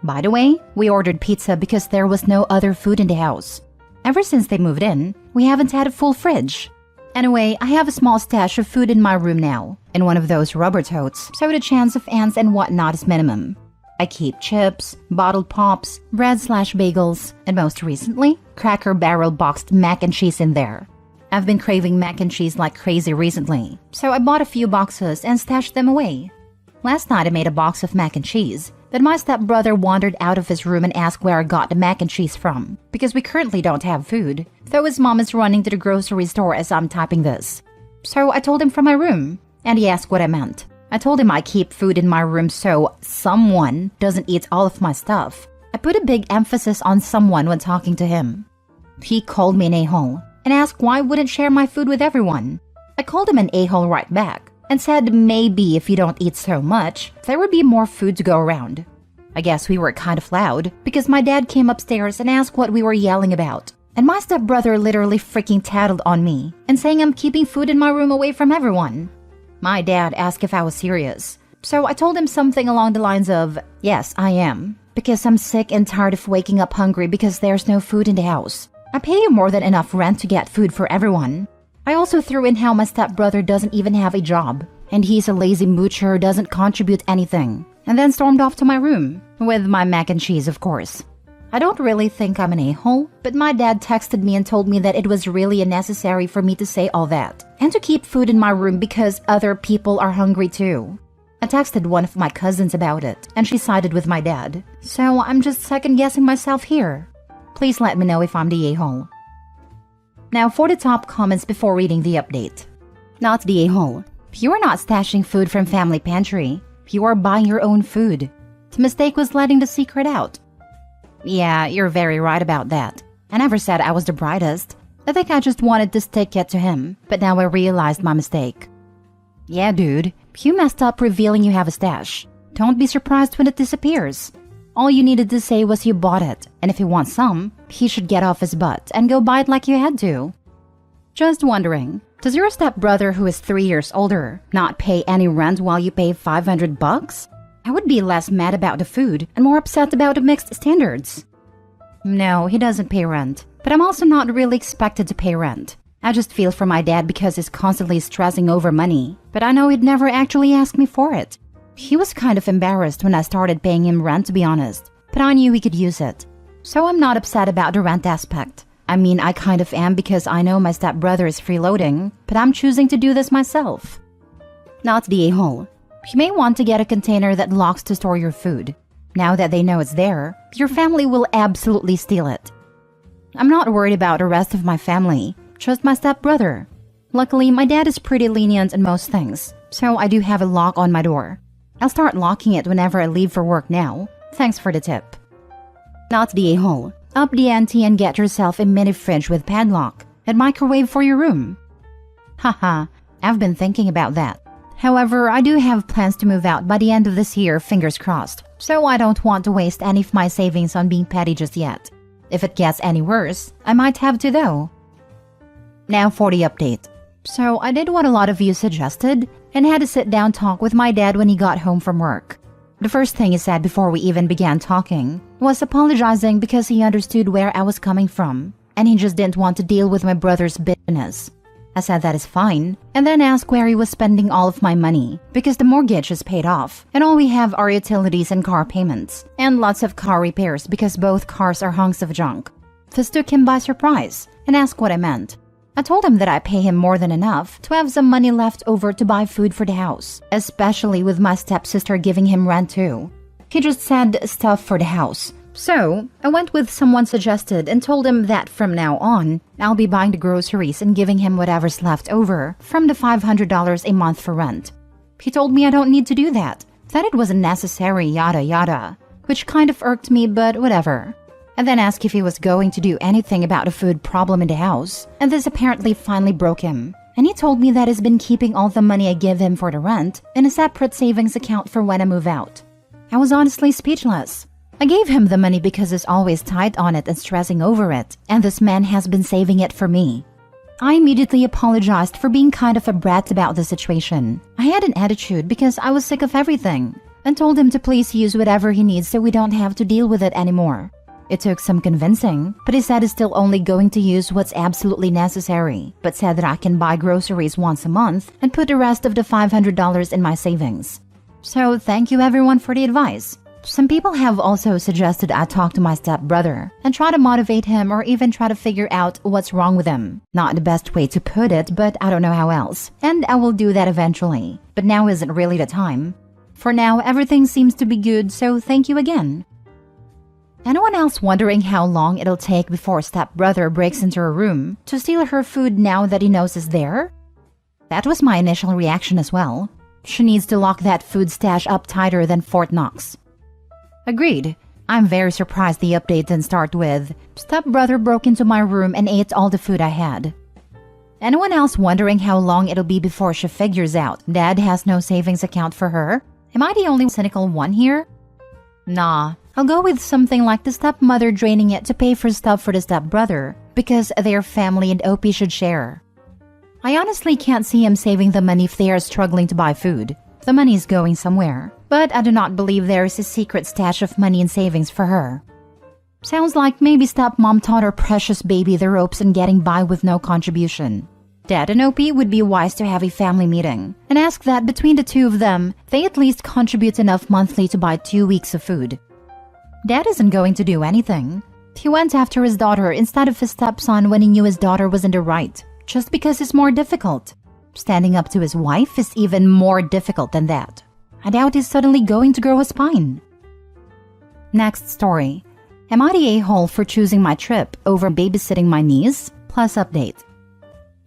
By the way, we ordered pizza because there was no other food in the house. Ever since they moved in, we haven't had a full fridge. Anyway, I have a small stash of food in my room now, in one of those rubber totes, so the chance of ants and whatnot is minimum. I keep chips, bottled pops, bread/bagels, and most recently, Cracker Barrel boxed mac and cheese in there. I've been craving mac and cheese like crazy recently, so I bought a few boxes and stashed them away. Last night I made a box of mac and cheese, but my stepbrother wandered out of his room and asked where I got the mac and cheese from, because we currently don't have food, though his mom is running to the grocery store as I'm typing this. So I told him from my room, and he asked what I meant. I told him I keep food in my room so someone doesn't eat all of my stuff. I put a big emphasis on someone when talking to him. He called me an a-hole and asked why I wouldn't share my food with everyone. I called him an a-hole right back and said maybe if you don't eat so much, there would be more food to go around. I guess we were kind of loud because my dad came upstairs and asked what we were yelling about. And my stepbrother literally freaking tattled on me and saying I'm keeping food in my room away from everyone. My dad asked if I was serious, so I told him something along the lines of, yes, I am, because I'm sick and tired of waking up hungry because there's no food in the house. I pay you more than enough rent to get food for everyone. I also threw in how my stepbrother doesn't even have a job, and he's a lazy moocher who doesn't contribute anything, and then stormed off to my room, with my mac and cheese, of course. I don't really think I'm an a-hole, but my dad texted me and told me that it was really unnecessary for me to say all that, and to keep food in my room because other people are hungry too. I texted one of my cousins about it, and she sided with my dad, so I'm just second-guessing myself here. Please let me know if I'm the a-hole. Now for the top comments before reading the update. Not the a-hole. You are not stashing food from family pantry. You are buying your own food. The mistake was letting the secret out. Yeah, you're very right about that. I never said I was the brightest. I think I just wanted to stick it to him, but now I realized my mistake. Yeah, dude, you messed up revealing you have a stash. Don't be surprised when it disappears. All you needed to say was you bought it, and if he wants some, he should get off his butt and go buy it like you had to. Just wondering, does your stepbrother who is 3 years older not pay any rent while you pay $500? I would be less mad about the food and more upset about the mixed standards. No, he doesn't pay rent, but I'm also not really expected to pay rent. I just feel for my dad because he's constantly stressing over money, but I know he'd never actually ask me for it. He was kind of embarrassed when I started paying him rent, to be honest, but I knew he could use it. So I'm not upset about the rent aspect. I mean, I kind of am because I know my stepbrother is freeloading, but I'm choosing to do this myself. Not the a-hole. You may want to get a container that locks to store your food. Now that they know it's there, your family will absolutely steal it. I'm not worried about the rest of my family, just my stepbrother. Luckily, my dad is pretty lenient in most things, so I do have a lock on my door. I'll start locking it whenever I leave for work now. Thanks for the tip. Not the a-hole. Up the ante and get yourself a mini fridge with padlock and microwave for your room. Haha, I've been thinking about that. However, I do have plans to move out by the end of this year, fingers crossed, so I don't want to waste any of my savings on being petty just yet. If it gets any worse, I might have to though. Now for the update. So I did what a lot of you suggested and had a sit-down talk with my dad when he got home from work. The first thing he said before we even began talking was apologizing because he understood where I was coming from, and he just didn't want to deal with my brother's bitterness. I said that is fine, and then asked where he was spending all of my money, because the mortgage is paid off, and all we have are utilities and car payments, and lots of car repairs because both cars are hunks of junk. This took him by surprise, and asked what I meant. I told him that I pay him more than enough to have some money left over to buy food for the house, especially with my stepsister giving him rent too. He just said stuff for the house. So, I went with someone suggested and told him that from now on, I'll be buying the groceries and giving him whatever's left over from the $500 a month for rent. He told me I don't need to do that it wasn't necessary, yada yada, which kind of irked me, but whatever. I then asked if he was going to do anything about a food problem in the house, and this apparently finally broke him. And he told me that he's been keeping all the money I give him for the rent in a separate savings account for when I move out. I was honestly speechless. I gave him the money because he's always tight on it and stressing over it, and this man has been saving it for me. I immediately apologized for being kind of a brat about the situation. I had an attitude because I was sick of everything, and told him to please use whatever he needs so we don't have to deal with it anymore. It took some convincing, but he said he's still only going to use what's absolutely necessary, but said that I can buy groceries once a month and put the rest of the $500 in my savings. So thank you everyone for the advice. Some people have also suggested I talk to my stepbrother and try to motivate him or even try to figure out what's wrong with him. Not the best way to put it, but I don't know how else. And I will do that eventually. But now isn't really the time. For now, everything seems to be good, so thank you again. Anyone else wondering how long it'll take before stepbrother breaks into her room to steal her food now that he knows it's there? That was my initial reaction as well. She needs to lock that food stash up tighter than Fort Knox. Agreed. I'm very surprised the update didn't start with, "Stepbrother broke into my room and ate all the food I had." Anyone else wondering how long it'll be before she figures out Dad has no savings account for her? Am I the only cynical one here? Nah, I'll go with something like the stepmother draining it to pay for stuff for the stepbrother, because they're family and OP should share. I honestly can't see him saving the money if they are struggling to buy food. The money's going somewhere, but I do not believe there is a secret stash of money and savings for her. Sounds like maybe stepmom taught her precious baby the ropes and getting by with no contribution. Dad and OP would be wise to have a family meeting and ask that between the two of them, they at least contribute enough monthly to buy 2 weeks of food. Dad isn't going to do anything. He went after his daughter instead of his stepson when he knew his daughter was in the right, just because it's more difficult. Standing up to his wife is even more difficult than that. I doubt he's suddenly going to grow a spine. Next story. Am I the a-hole for choosing my trip over babysitting my niece? Plus update.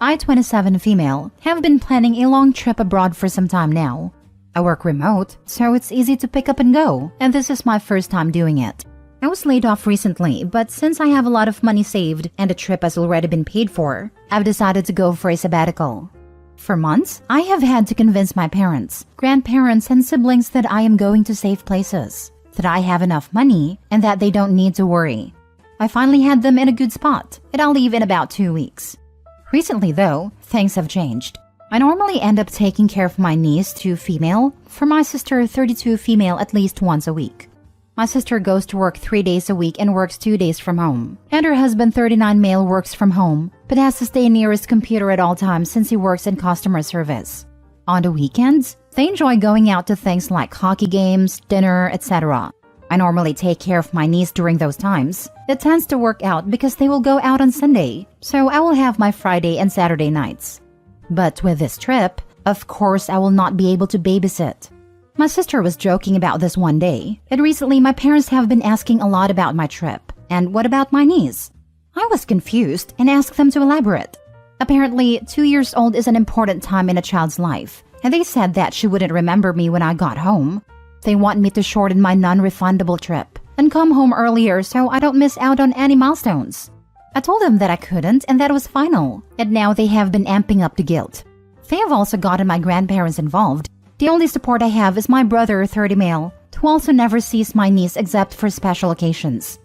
I, 27 female, have been planning a long trip abroad for some time now. I work remote, so it's easy to pick up and go, and this is my first time doing it. I was laid off recently, but since I have a lot of money saved and the trip has already been paid for, I've decided to go for a sabbatical. For months, I have had to convince my parents, grandparents, and siblings that I am going to safe places, that I have enough money, and that they don't need to worry. I finally had them in a good spot, and I'll leave in about 2 weeks. Recently, though, things have changed. I normally end up taking care of my niece, 2 female, for my sister, 32 female, at least once a week. My sister goes to work 3 days a week and works 2 days from home. And her husband, 39 male, works from home, but has to stay near his computer at all times since he works in customer service. On the weekends, they enjoy going out to things like hockey games, dinner, etc. I normally take care of my niece during those times. It tends to work out because they will go out on Sunday, so I will have my Friday and Saturday nights. But with this trip, of course I will not be able to babysit. My sister was joking about this one day, and recently my parents have been asking a lot about my trip. And what about my niece? I was confused and asked them to elaborate. Apparently, 2 years old is an important time in a child's life, and they said that she wouldn't remember me when I got home. They want me to shorten my non-refundable trip and come home earlier so I don't miss out on any milestones. I told them that I couldn't and that it was final, and now they have been amping up the guilt. They have also gotten my grandparents involved. The only support I have is my brother, 30 male, who also never sees my niece except for special occasions.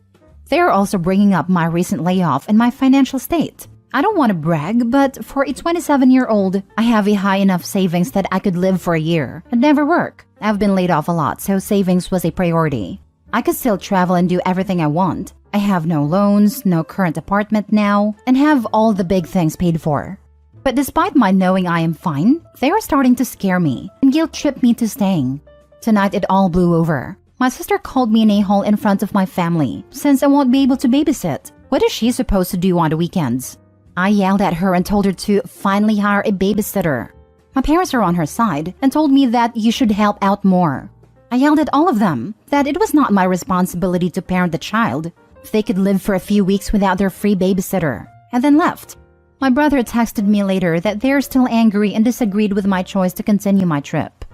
They are also bringing up my recent layoff and my financial state. I don't want to brag, but for a 27-year-old, I have a high enough savings that I could live for a year and never work. I've been laid off a lot, so savings was a priority. I could still travel and do everything I want. I have no loans, no current apartment now, and have all the big things paid for. But despite my knowing I am fine, they are starting to scare me and guilt-trip me to staying. Tonight it all blew over. My sister called me an a-hole in front of my family since I won't be able to babysit. What is she supposed to do on the weekends? I yelled at her and told her to finally hire a babysitter. My parents are on her side and told me that you should help out more. I yelled at all of them that it was not my responsibility to parent the child. They could live for a few weeks without their free babysitter, and then left. My brother texted me later that they're still angry and disagreed with my choice to continue my trip.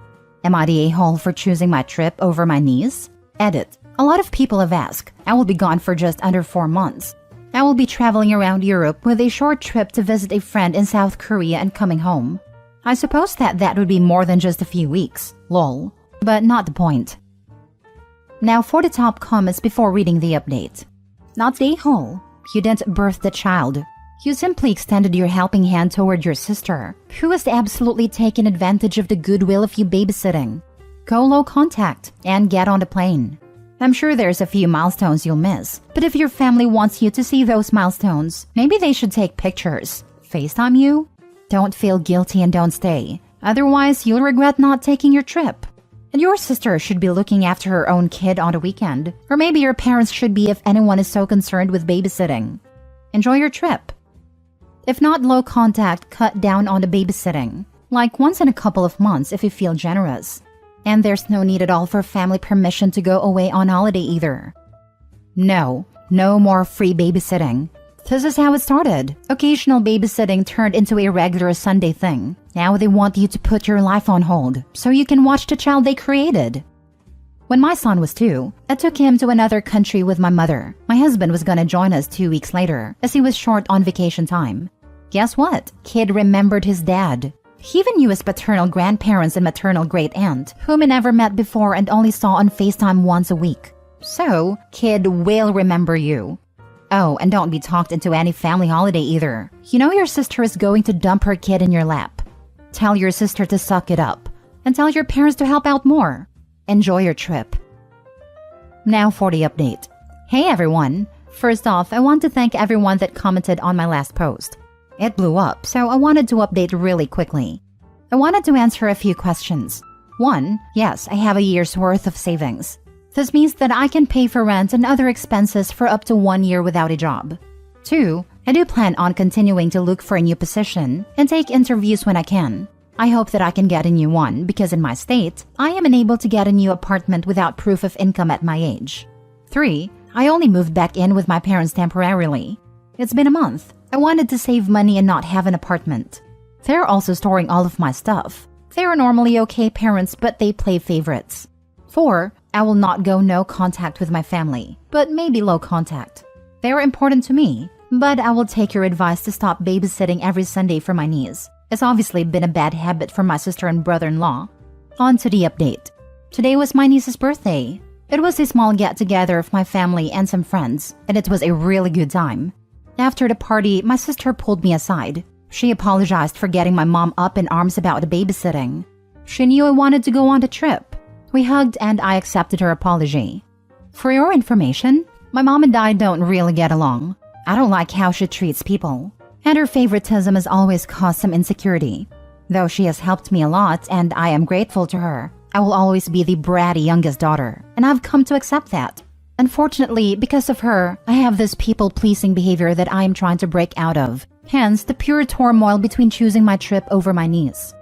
Am I the a-hole for choosing my trip over my niece? Edit. A lot of people have asked. I will be gone for just under 4 months. I will be traveling around Europe with a short trip to visit a friend in South Korea and coming home. I suppose that would be more than just a few weeks. Lol. But not the point. Now for the top comments before reading the update. Not the whole. You didn't birth the child. You simply extended your helping hand toward your sister, who has absolutely taken advantage of the goodwill of you babysitting. Go low contact and get on the plane. I'm sure there's a few milestones you'll miss, but if your family wants you to see those milestones, maybe they should take pictures. FaceTime you? Don't feel guilty and don't stay. Otherwise, you'll regret not taking your trip. And your sister should be looking after her own kid on the weekend. Or maybe your parents should be if anyone is so concerned with babysitting. Enjoy your trip. If not low contact, cut down on the babysitting. Like once in a couple of months if you feel generous. And there's no need at all for family permission to go away on holiday either. No more free babysitting. This is how it started. Occasional babysitting turned into a regular Sunday thing. Now they want you to put your life on hold so you can watch the child they created. When my son was 2, I took him to another country with my mother. My husband was gonna join us 2 weeks later as he was short on vacation time. Guess what? Kid remembered his dad. He even knew his paternal grandparents and maternal great-aunt, whom he never met before and only saw on FaceTime once a week. So, kid will remember you. Oh, and don't be talked into any family holiday either. You know your sister is going to dump her kid in your lap. Tell your sister to suck it up. And tell your parents to help out more. Enjoy your trip. Now for the update. Hey everyone! First off, I want to thank everyone that commented on my last post. It blew up, so I wanted to update really quickly. I wanted to answer a few questions. 1. Yes, I have a year's worth of savings. This means that I can pay for rent and other expenses for up to 1 year without a job. 2. I do plan on continuing to look for a new position and take interviews when I can. I hope that I can get a new one because in my state, I am unable to get a new apartment without proof of income at my age. 3. I only moved back in with my parents temporarily. It's been a month. I wanted to save money and not have an apartment. They're also storing all of my stuff. They are normally okay parents, but they play favorites. 4. I will not go no contact with my family, but maybe low contact. They are important to me, but I will take your advice to stop babysitting every Sunday for my niece. It's obviously been a bad habit for my sister and brother-in-law. On to the update. Today was my niece's birthday. It was a small get-together of my family and some friends, and it was a really good time. After the party, my sister pulled me aside. She apologized for getting my mom up in arms about the babysitting. She knew I wanted to go on the trip. We hugged and I accepted her apology. For your information, my mom and I don't really get along. I don't like how she treats people. And her favoritism has always caused some insecurity. Though she has helped me a lot and I am grateful to her, I will always be the bratty youngest daughter, and I've come to accept that. Unfortunately, because of her, I have this people-pleasing behavior that I am trying to break out of. Hence, the pure turmoil between choosing my trip over my niece.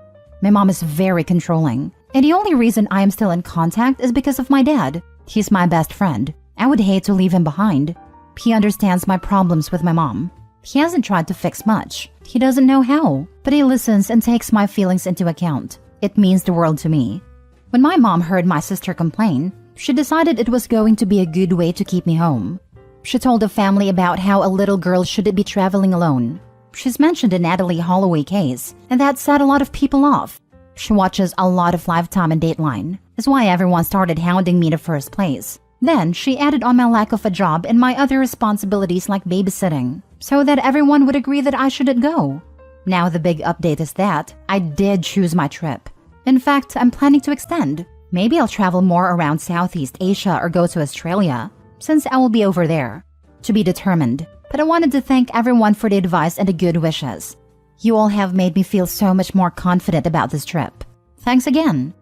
My mom is very controlling, and the only reason I am still in contact is because of my dad. He's my best friend. I would hate to leave him behind. He understands my problems with my mom. He hasn't tried to fix much. He doesn't know how, but he listens and takes my feelings into account. It means the world to me. When my mom heard my sister complain, she decided it was going to be a good way to keep me home. She told the family about how a little girl shouldn't be traveling alone. She's mentioned the Natalie Holloway case, and that set a lot of people off. She watches a lot of Lifetime and Dateline. That's why everyone started hounding me in the first place. Then she added on my lack of a job and my other responsibilities like babysitting, so that everyone would agree that I shouldn't go. Now the big update is that I did choose my trip. In fact, I'm planning to extend. Maybe I'll travel more around Southeast Asia or go to Australia, since I will be over there. To be determined, but I wanted to thank everyone for the advice and the good wishes. You all have made me feel so much more confident about this trip. Thanks again.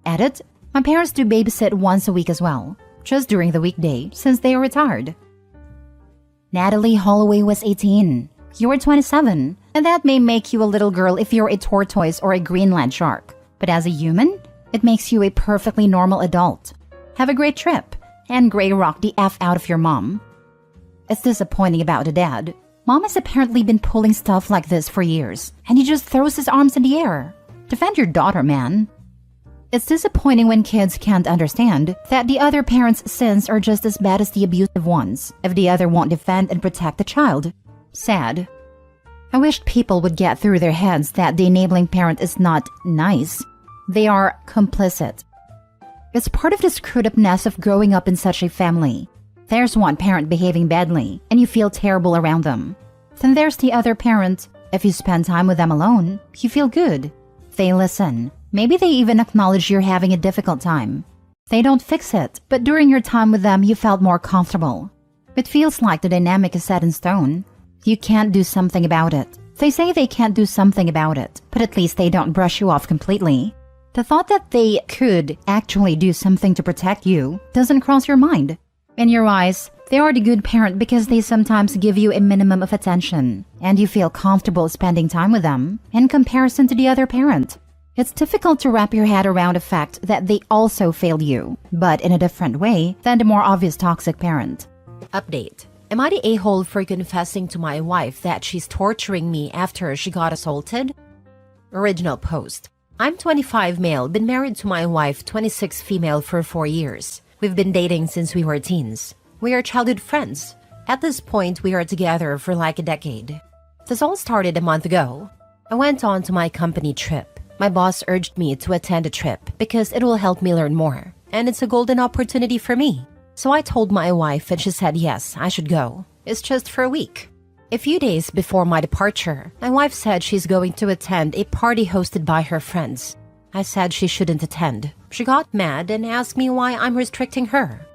Edit, my parents do babysit once a week as well, just during the weekday since they are retired. Natalie Holloway was 18. You were 27, and that may make you a little girl if you're a tortoise or a Greenland shark. But as a human, it makes you a perfectly normal adult. Have a great trip, and Grey rock the F out of your mom. It's disappointing about the dad. Mom has apparently been pulling stuff like this for years, and he just throws his arms in the air. Defend your daughter, man. It's disappointing when kids can't understand that the other parent's sins are just as bad as the abusive ones if the other won't defend and protect the child. Sad. I wished people would get through their heads that the enabling parent is not nice. They are complicit. It's part of the screwed upness of growing up in such a family. There's one parent behaving badly, and you feel terrible around them. Then there's the other parent. If you spend time with them alone, you feel good. They listen. Maybe they even acknowledge you're having a difficult time. They don't fix it, but during your time with them, you felt more comfortable. It feels like the dynamic is set in stone. You can't do something about it. They say they can't do something about it, but at least they don't brush you off completely. The thought that they could actually do something to protect you doesn't cross your mind. In your eyes, they are the good parent because they sometimes give you a minimum of attention, and you feel comfortable spending time with them in comparison to the other parent. It's difficult to wrap your head around the fact that they also failed you, but in a different way than the more obvious toxic parent. Update. Am I the a-hole for confessing to my wife that she's torturing me after she got assaulted? Original post. I'm 25 male, been married to my wife, 26 female for 4 years. We've been dating since we were teens. We are childhood friends. At this point, we are together for like a decade. This all started a month ago. I went on to my company trip. My boss urged me to attend a trip because it will help me learn more, and it's a golden opportunity for me. So I told my wife and she said yes, I should go. It's just for a week. A few days before my departure, my wife said she's going to attend a party hosted by her friends. I said she shouldn't attend. She got mad and asked me why I'm restricting her.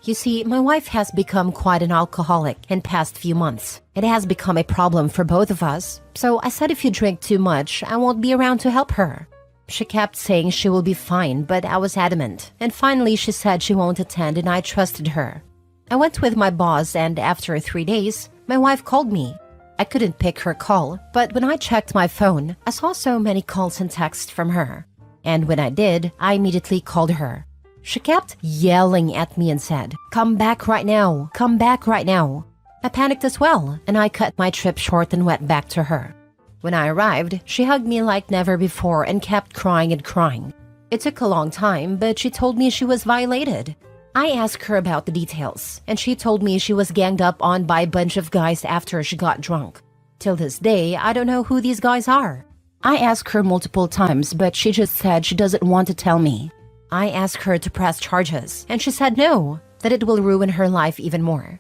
You see, my wife has become quite an alcoholic in past few months. It has become a problem for both of us. So I said if you drink too much, I won't be around to help her. She kept saying she will be fine, but I was adamant. And finally, she said she won't attend and I trusted her. I went with my boss and after 3 days, my wife called me. I couldn't pick her call, but when I checked my phone, I saw so many calls and texts from her. And when I did, I immediately called her. She kept yelling at me and said, "Come back right now, come back right now." I panicked as well, and I cut my trip short and went back to her. When I arrived, she hugged me like never before and kept crying and crying. It took a long time, but she told me she was violated. I asked her about the details, and she told me she was ganged up on by a bunch of guys after she got drunk. Till this day, I don't know who these guys are. I asked her multiple times, but she just said she doesn't want to tell me. I asked her to press charges, and she said no, that it will ruin her life even more.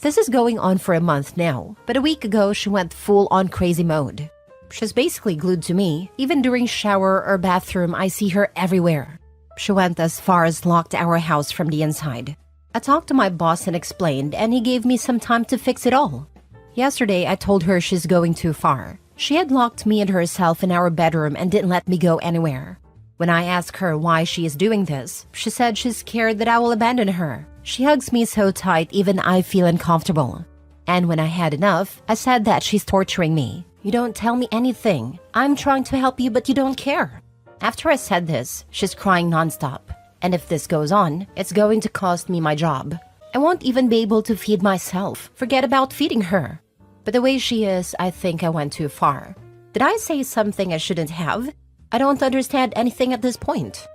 This is going on for a month now, but a week ago she went full on crazy mode. She's basically glued to me. Even during shower or bathroom, I see her everywhere. She went as far as locked our house from the inside. I talked to my boss and explained, and he gave me some time to fix it all. Yesterday, I told her she's going too far. She had locked me and herself in our bedroom and didn't let me go anywhere. When I asked her why she is doing this, she said she's scared that I will abandon her. She hugs me so tight even I feel uncomfortable. And when I had enough, I said that she's torturing me. You don't tell me anything. I'm trying to help you, but you don't care. After I said this, she's crying nonstop. And if this goes on, it's going to cost me my job. I won't even be able to feed myself. Forget about feeding her. But the way she is, I think I went too far. Did I say something I shouldn't have? I don't understand anything at this point.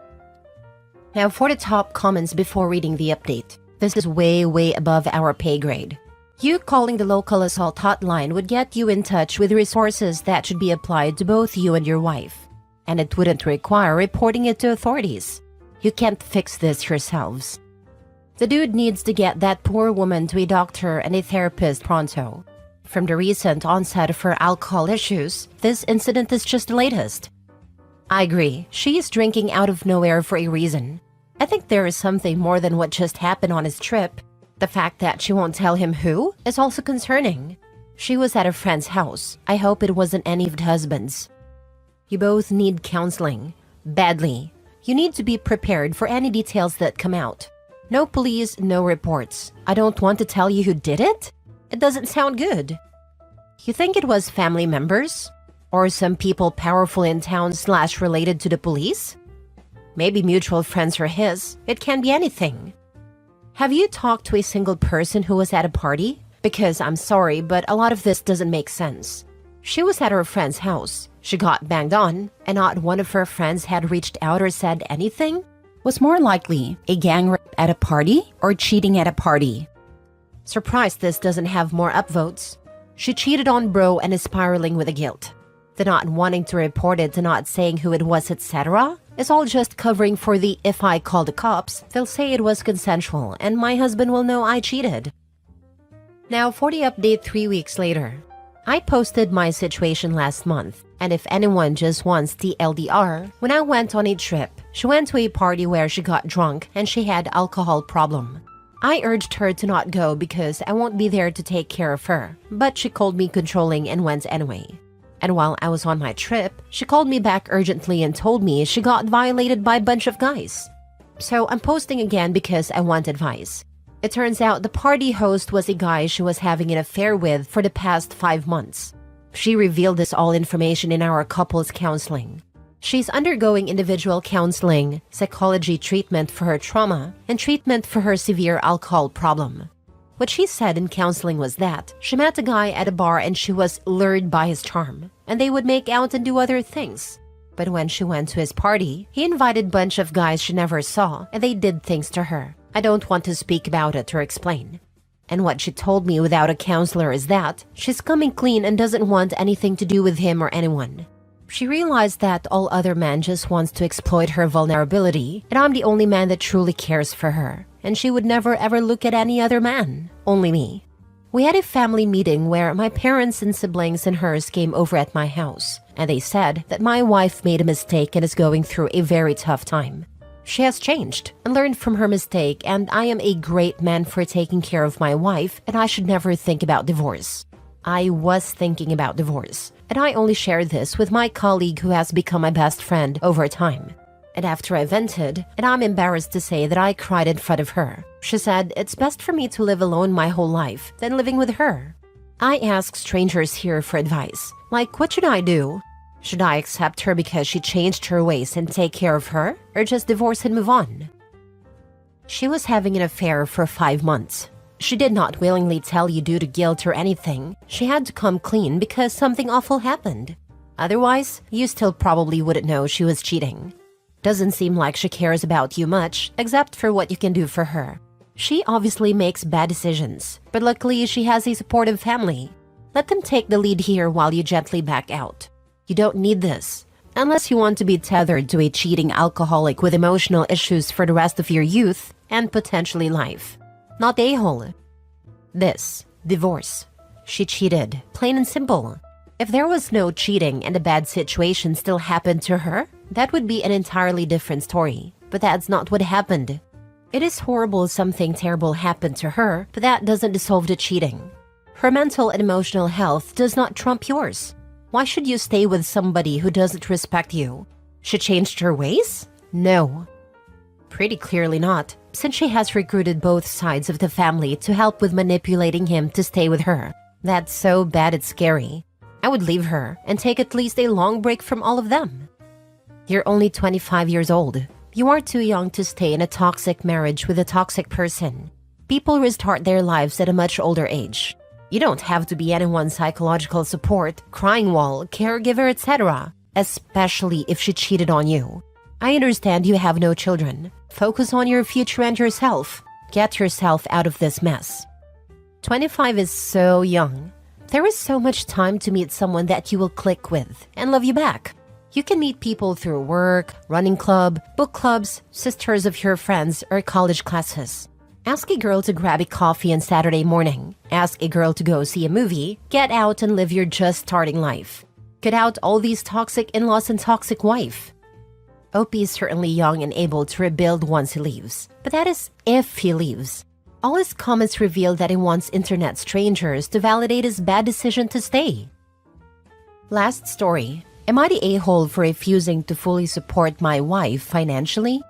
Now for the top comments before reading the update. This is way above our pay grade. You calling the local assault hotline would get you in touch with resources that should be applied to both you and your wife. And it wouldn't require reporting it to authorities. You can't fix this yourselves. The dude needs to get that poor woman to a doctor and a therapist pronto. From the recent onset of her alcohol issues, this incident is just the latest. I agree, she is drinking out of nowhere for a reason. I think there is something more than what just happened on his trip. The fact that she won't tell him who is also concerning. She was at a friend's house. I hope it wasn't any of the husbands. You both need counseling. Badly. You need to be prepared for any details that come out. No police, no reports. I don't want to tell you who did it. It doesn't sound good. You think it was family members? Or some people powerful in town / related to the police? Maybe mutual friends are his. It can be anything. Have you talked to a single person who was at a party? Because I'm sorry, but a lot of this doesn't make sense. She was at her friend's house. She got banged on, and not one of her friends had reached out or said anything? Was more likely a gang rape at a party or cheating at a party? Surprised this doesn't have more upvotes. She cheated on bro and is spiraling with the guilt. The not wanting to report it, to not saying who it was, etc. is all just covering for the if I call the cops, they'll say it was consensual and my husband will know I cheated. Now 40 update 3 weeks later. I posted my situation last month, and if anyone just wants the LDR, when I went on a trip, she went to a party where she got drunk and she had alcohol problem. I urged her to not go because I won't be there to take care of her, but she called me controlling and went anyway. And while I was on my trip, she called me back urgently and told me she got violated by a bunch of guys. So I'm posting again because I want advice. It turns out the party host was a guy she was having an affair with for the past 5 months. She revealed this all information in our couples counseling. She's undergoing individual counseling, psychology treatment for her trauma, and treatment for her severe alcohol problem. What she said in counseling was that she met a guy at a bar and she was lured by his charm, and they would make out and do other things. But when she went to his party, he invited a bunch of guys she never saw, and they did things to her. I don't want to speak about it or explain. And what she told me without a counselor is that she's coming clean and doesn't want anything to do with him or anyone. She realized that all other men just wants to exploit her vulnerability, and I'm the only man that truly cares for her, and she would never ever look at any other man, only me. We had a family meeting where my parents and siblings and hers came over at my house, and they said that my wife made a mistake and is going through a very tough time. She has changed and learned from her mistake, and I am a great man for taking care of my wife, and I should never think about divorce. I was thinking about divorce, and I only shared this with my colleague who has become my best friend over time. And after I vented, and I'm embarrassed to say that I cried in front of her, she said it's best for me to live alone my whole life than living with her. I ask strangers here for advice, like what should I do? Should I accept her because she changed her ways and take care of her, or just divorce and move on? She was having an affair for 5 months. She did not willingly tell you due to guilt or anything. She had to come clean because something awful happened. Otherwise, you still probably wouldn't know she was cheating. Doesn't seem like she cares about you much, except for what you can do for her. She obviously makes bad decisions, but luckily she has a supportive family. Let them take the lead here while you gently back out. You don't need this, unless you want to be tethered to a cheating alcoholic with emotional issues for the rest of your youth and potentially life. Not a-hole. This, divorce. She cheated, plain and simple. If there was no cheating and a bad situation still happened to her, that would be an entirely different story. But that's not what happened. It is horrible something terrible happened to her, but that doesn't dissolve the cheating. Her mental and emotional health does not trump yours. Why should you stay with somebody who doesn't respect you? She changed her ways? No. Pretty clearly not, since she has recruited both sides of the family to help with manipulating him to stay with her. That's so bad it's scary. I would leave her and take at least a long break from all of them. You're only 25 years old. You are too young to stay in a toxic marriage with a toxic person. People restart their lives at a much older age. You don't have to be anyone's psychological support, crying wall, caregiver, etc., especially if she cheated on you. I understand you have no children. Focus on your future and yourself. Get yourself out of this mess. 25 is so young. There is so much time to meet someone that you will click with and love you back. You can meet people through work, running club, book clubs, sisters of your friends, or college classes. Ask a girl to grab a coffee on Saturday morning. Ask a girl to go see a movie. Get out and live your just starting life. Cut out all these toxic in-laws and toxic wife. OP is certainly young and able to rebuild once he leaves. But that is if he leaves. All his comments reveal that he wants internet strangers to validate his bad decision to stay. Last story. Am I the a-hole for refusing to fully support my wife financially?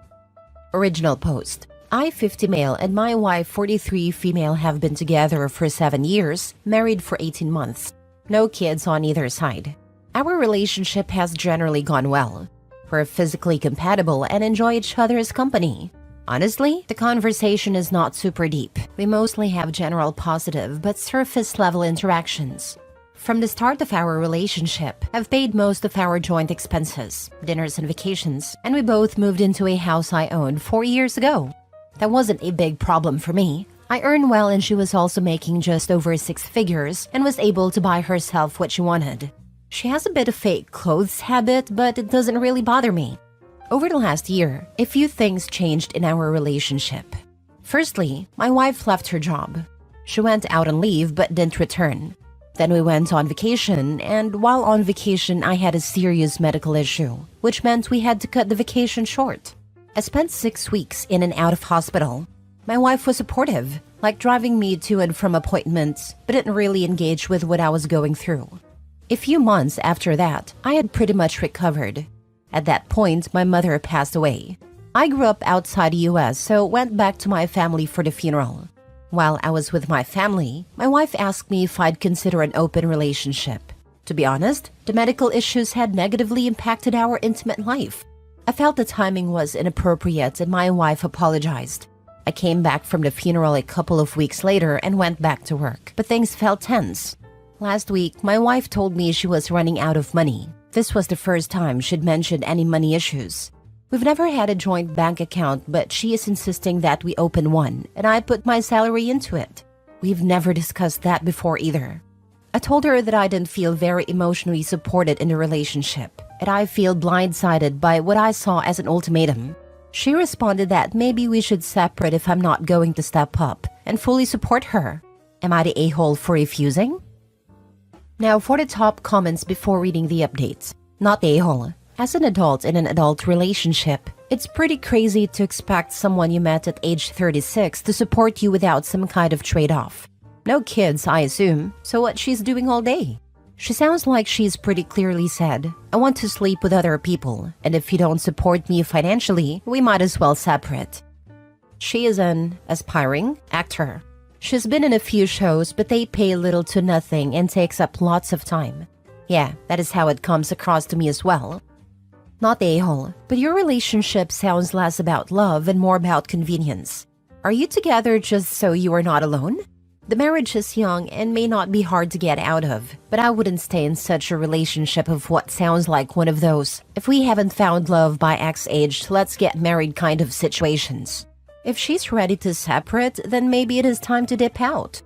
Original post. I, 50 male, and my wife, 43 female, have been together for 7 years, married for 18 months. No kids on either side. Our relationship has generally gone well. We're physically compatible and enjoy each other's company. Honestly, the conversation is not super deep. We mostly have general positive but surface level interactions. From the start of our relationship, I've paid most of our joint expenses, dinners and vacations, and we both moved into a house I owned 4 years ago. That wasn't a big problem for me. I earn well and she was also making just over 6 figures and was able to buy herself what she wanted. She has a bit of fake clothes habit, but it doesn't really bother me. Over the last year, a few things changed in our relationship. Firstly, my wife left her job. She went out on leave but didn't return. Then we went on vacation, and while on vacation I had a serious medical issue, which meant we had to cut the vacation short. I spent 6 weeks in and out of hospital. My wife was supportive, like driving me to and from appointments, but didn't really engage with what I was going through. A few months after that, I had pretty much recovered. At that point, my mother passed away. I grew up outside the US, so went back to my family for the funeral. While I was with my family, my wife asked me if I'd consider an open relationship. To be honest, the medical issues had negatively impacted our intimate life. I felt the timing was inappropriate and my wife apologized. I came back from the funeral a couple of weeks later and went back to work, but things felt tense. Last week, my wife told me she was running out of money. This was the first time she'd mentioned any money issues. We've never had a joint bank account, but she is insisting that we open one, and I put my salary into it. We've never discussed that before either. I told her that I didn't feel very emotionally supported in the relationship, and I feel blindsided by what I saw as an ultimatum. She responded that maybe we should separate if I'm not going to step up and fully support her. Am I the a-hole for refusing? Now for the top comments before reading the updates. Not a-hole. As an adult in an adult relationship, it's pretty crazy to expect someone you met at age 36 to support you without some kind of trade-off. No kids, I assume, so what she's doing all day? She sounds like she's pretty clearly said, I want to sleep with other people, and if you don't support me financially, we might as well separate. She is an aspiring actor. She's been in a few shows, but they pay little to nothing and takes up lots of time. Yeah, that is how it comes across to me as well. Not a-hole, but your relationship sounds less about love and more about convenience. Are you together just so you are not alone? The marriage is young and may not be hard to get out of, but I wouldn't stay in such a relationship of what sounds like one of those, if we haven't found love by X age, let's get married kind of situations. If she's ready to separate, then maybe it is time to dip out.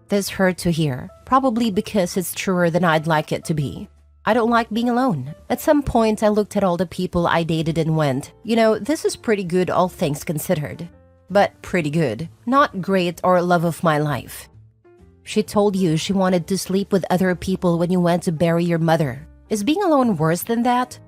This hurt to hear, probably because it's truer than I'd like it to be. I don't like being alone. At some point, I looked at all the people I dated and went, this is pretty good all things considered. But pretty good, not great or love of my life. She told you she wanted to sleep with other people when you went to bury your mother. Is being alone worse than that?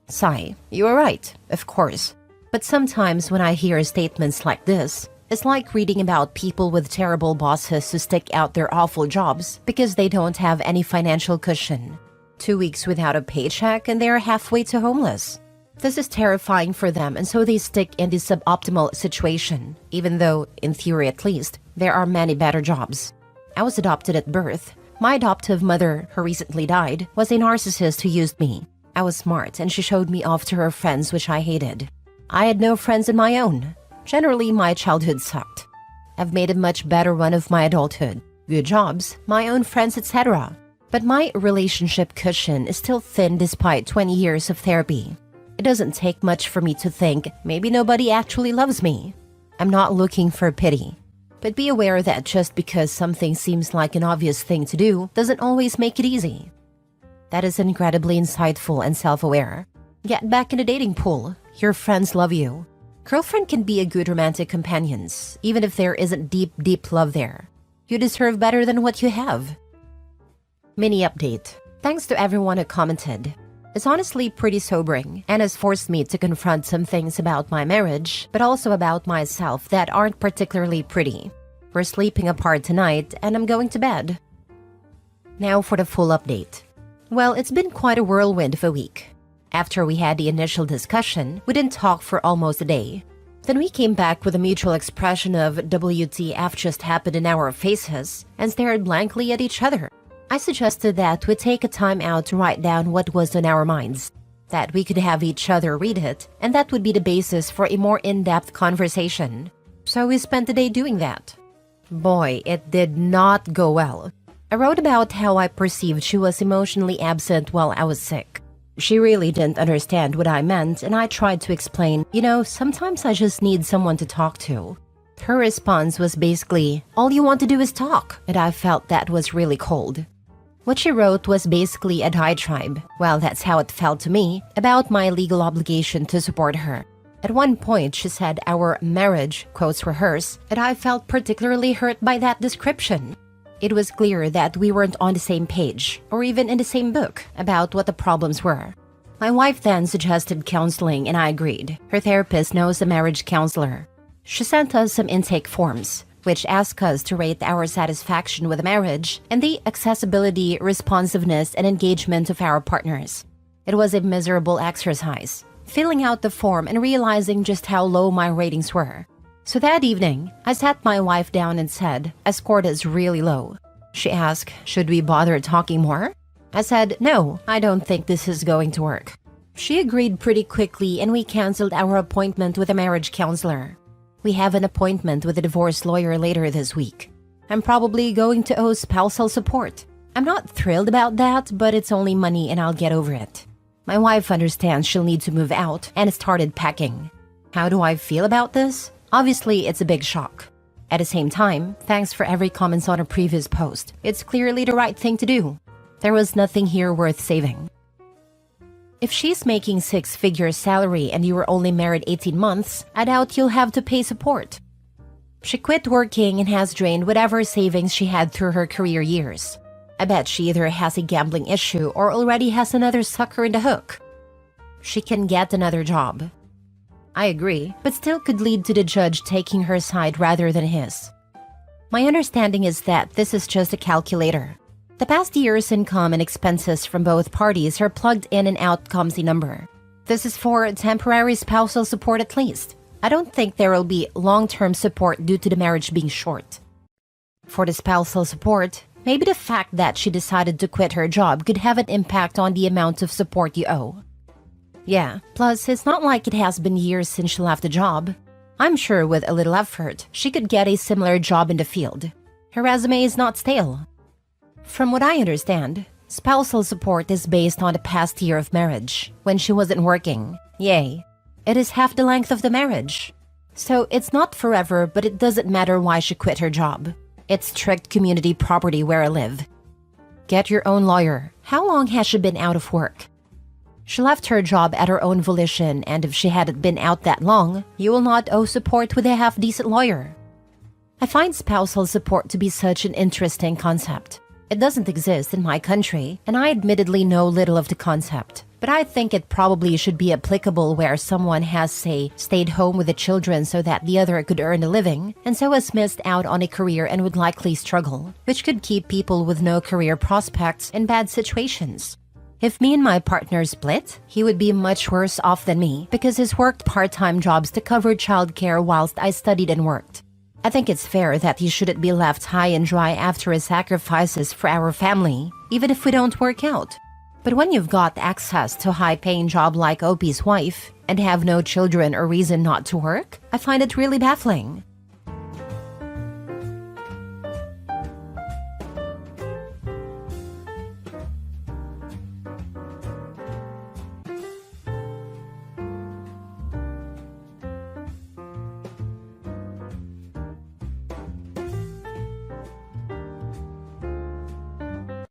Sigh, you are right, of course. But sometimes when I hear statements like this, it's like reading about people with terrible bosses who stick out their awful jobs because they don't have any financial cushion. 2 weeks without a paycheck and they're halfway to homeless. This is terrifying for them, and so they stick in this suboptimal situation, even though, in theory at least, there are many better jobs. I was adopted at birth. My adoptive mother, who recently died, was a narcissist who used me. I was smart, and she showed me off to her friends, which I hated. I had no friends of my own. Generally, my childhood sucked. I've made a much better run of my adulthood. Good jobs, my own friends, etc. But my relationship cushion is still thin despite 20 years of therapy. It doesn't take much for me to think maybe nobody actually loves me. I'm not looking for pity. But be aware that just because something seems like an obvious thing to do doesn't always make it easy. That is incredibly insightful and self-aware. Get back in the dating pool. Your friends love you. Girlfriend can be a good romantic companion, even if there isn't deep love there. You deserve better than what you have. Mini update. Thanks to everyone who commented. It's honestly pretty sobering and has forced me to confront some things about my marriage, but also about myself that aren't particularly pretty. We're sleeping apart tonight and I'm going to bed. Now for the full update. Well, it's been quite a whirlwind of a week. After we had the initial discussion, we didn't talk for almost a day. Then we came back with a mutual expression of WTF just happened in our faces and stared blankly at each other. I suggested that we take a time out to write down what was on our minds, that we could have each other read it, and that would be the basis for a more in-depth conversation. So we spent the day doing that. Boy, it did not go well. I wrote about how I perceived she was emotionally absent while I was sick. She really didn't understand what I meant, and I tried to explain, sometimes I just need someone to talk to. Her response was basically, all you want to do is talk, and I felt that was really cold. What she wrote was basically a diatribe, well, that's how it felt to me, about my legal obligation to support her. At one point, she said our marriage, quotes were hers, and I felt particularly hurt by that description. It was clear that we weren't on the same page, or even in the same book, about what the problems were. My wife then suggested counseling, and I agreed. Her therapist knows a marriage counselor. She sent us some intake forms, which ask us to rate our satisfaction with the marriage and the accessibility, responsiveness, and engagement of our partners. It was a miserable exercise, filling out the form and realizing just how low my ratings were. So that evening, I sat my wife down and said, "I scored is really low." She asked, "Should we bother talking more?" I said, "No, I don't think this is going to work." She agreed pretty quickly, and we canceled our appointment with a marriage counselor. We have an appointment with a divorce lawyer later this week. I'm probably going to owe spousal support. I'm not thrilled about that, but it's only money and I'll get over it. My wife understands she'll need to move out and started packing. How do I feel about this? Obviously, it's a big shock. At the same time, thanks for every comment on a previous post. It's clearly the right thing to do. There was nothing here worth saving. If she's making six-figure salary and you were only married 18 months, I doubt you'll have to pay support. She quit working and has drained whatever savings she had through her career years. I bet she either has a gambling issue or already has another sucker in the hook. She can get another job. I agree, but still could lead to the judge taking her side rather than his. My understanding is that this is just a calculator. The past year's income and expenses from both parties are plugged in and out comes the number. This is for temporary spousal support at least. I don't think there will be long-term support due to the marriage being short. For the spousal support, maybe the fact that she decided to quit her job could have an impact on the amount of support you owe. Yeah, plus it's not like it has been years since she left the job. I'm sure with a little effort, she could get a similar job in the field. Her resume is not stale. From what I understand, spousal support is based on the past year of marriage, when she wasn't working. Yay. It is half the length of the marriage. So it's not forever, but it doesn't matter why she quit her job. It's strict community property where I live. Get your own lawyer. How long has she been out of work? She left her job at her own volition, and if she hadn't been out that long, you will not owe support with a half-decent lawyer. I find spousal support to be such an interesting concept. It doesn't exist in my country, and I admittedly know little of the concept. But I think it probably should be applicable where someone has, say, stayed home with the children so that the other could earn a living, and so has missed out on a career and would likely struggle, which could keep people with no career prospects in bad situations. If me and my partner split, he would be much worse off than me because he's worked part-time jobs to cover childcare whilst I studied and worked. I think it's fair that he shouldn't be left high and dry after his sacrifices for our family, even if we don't work out. But when you've got access to a high-paying job like OP's wife and have no children or reason not to work, I find it really baffling.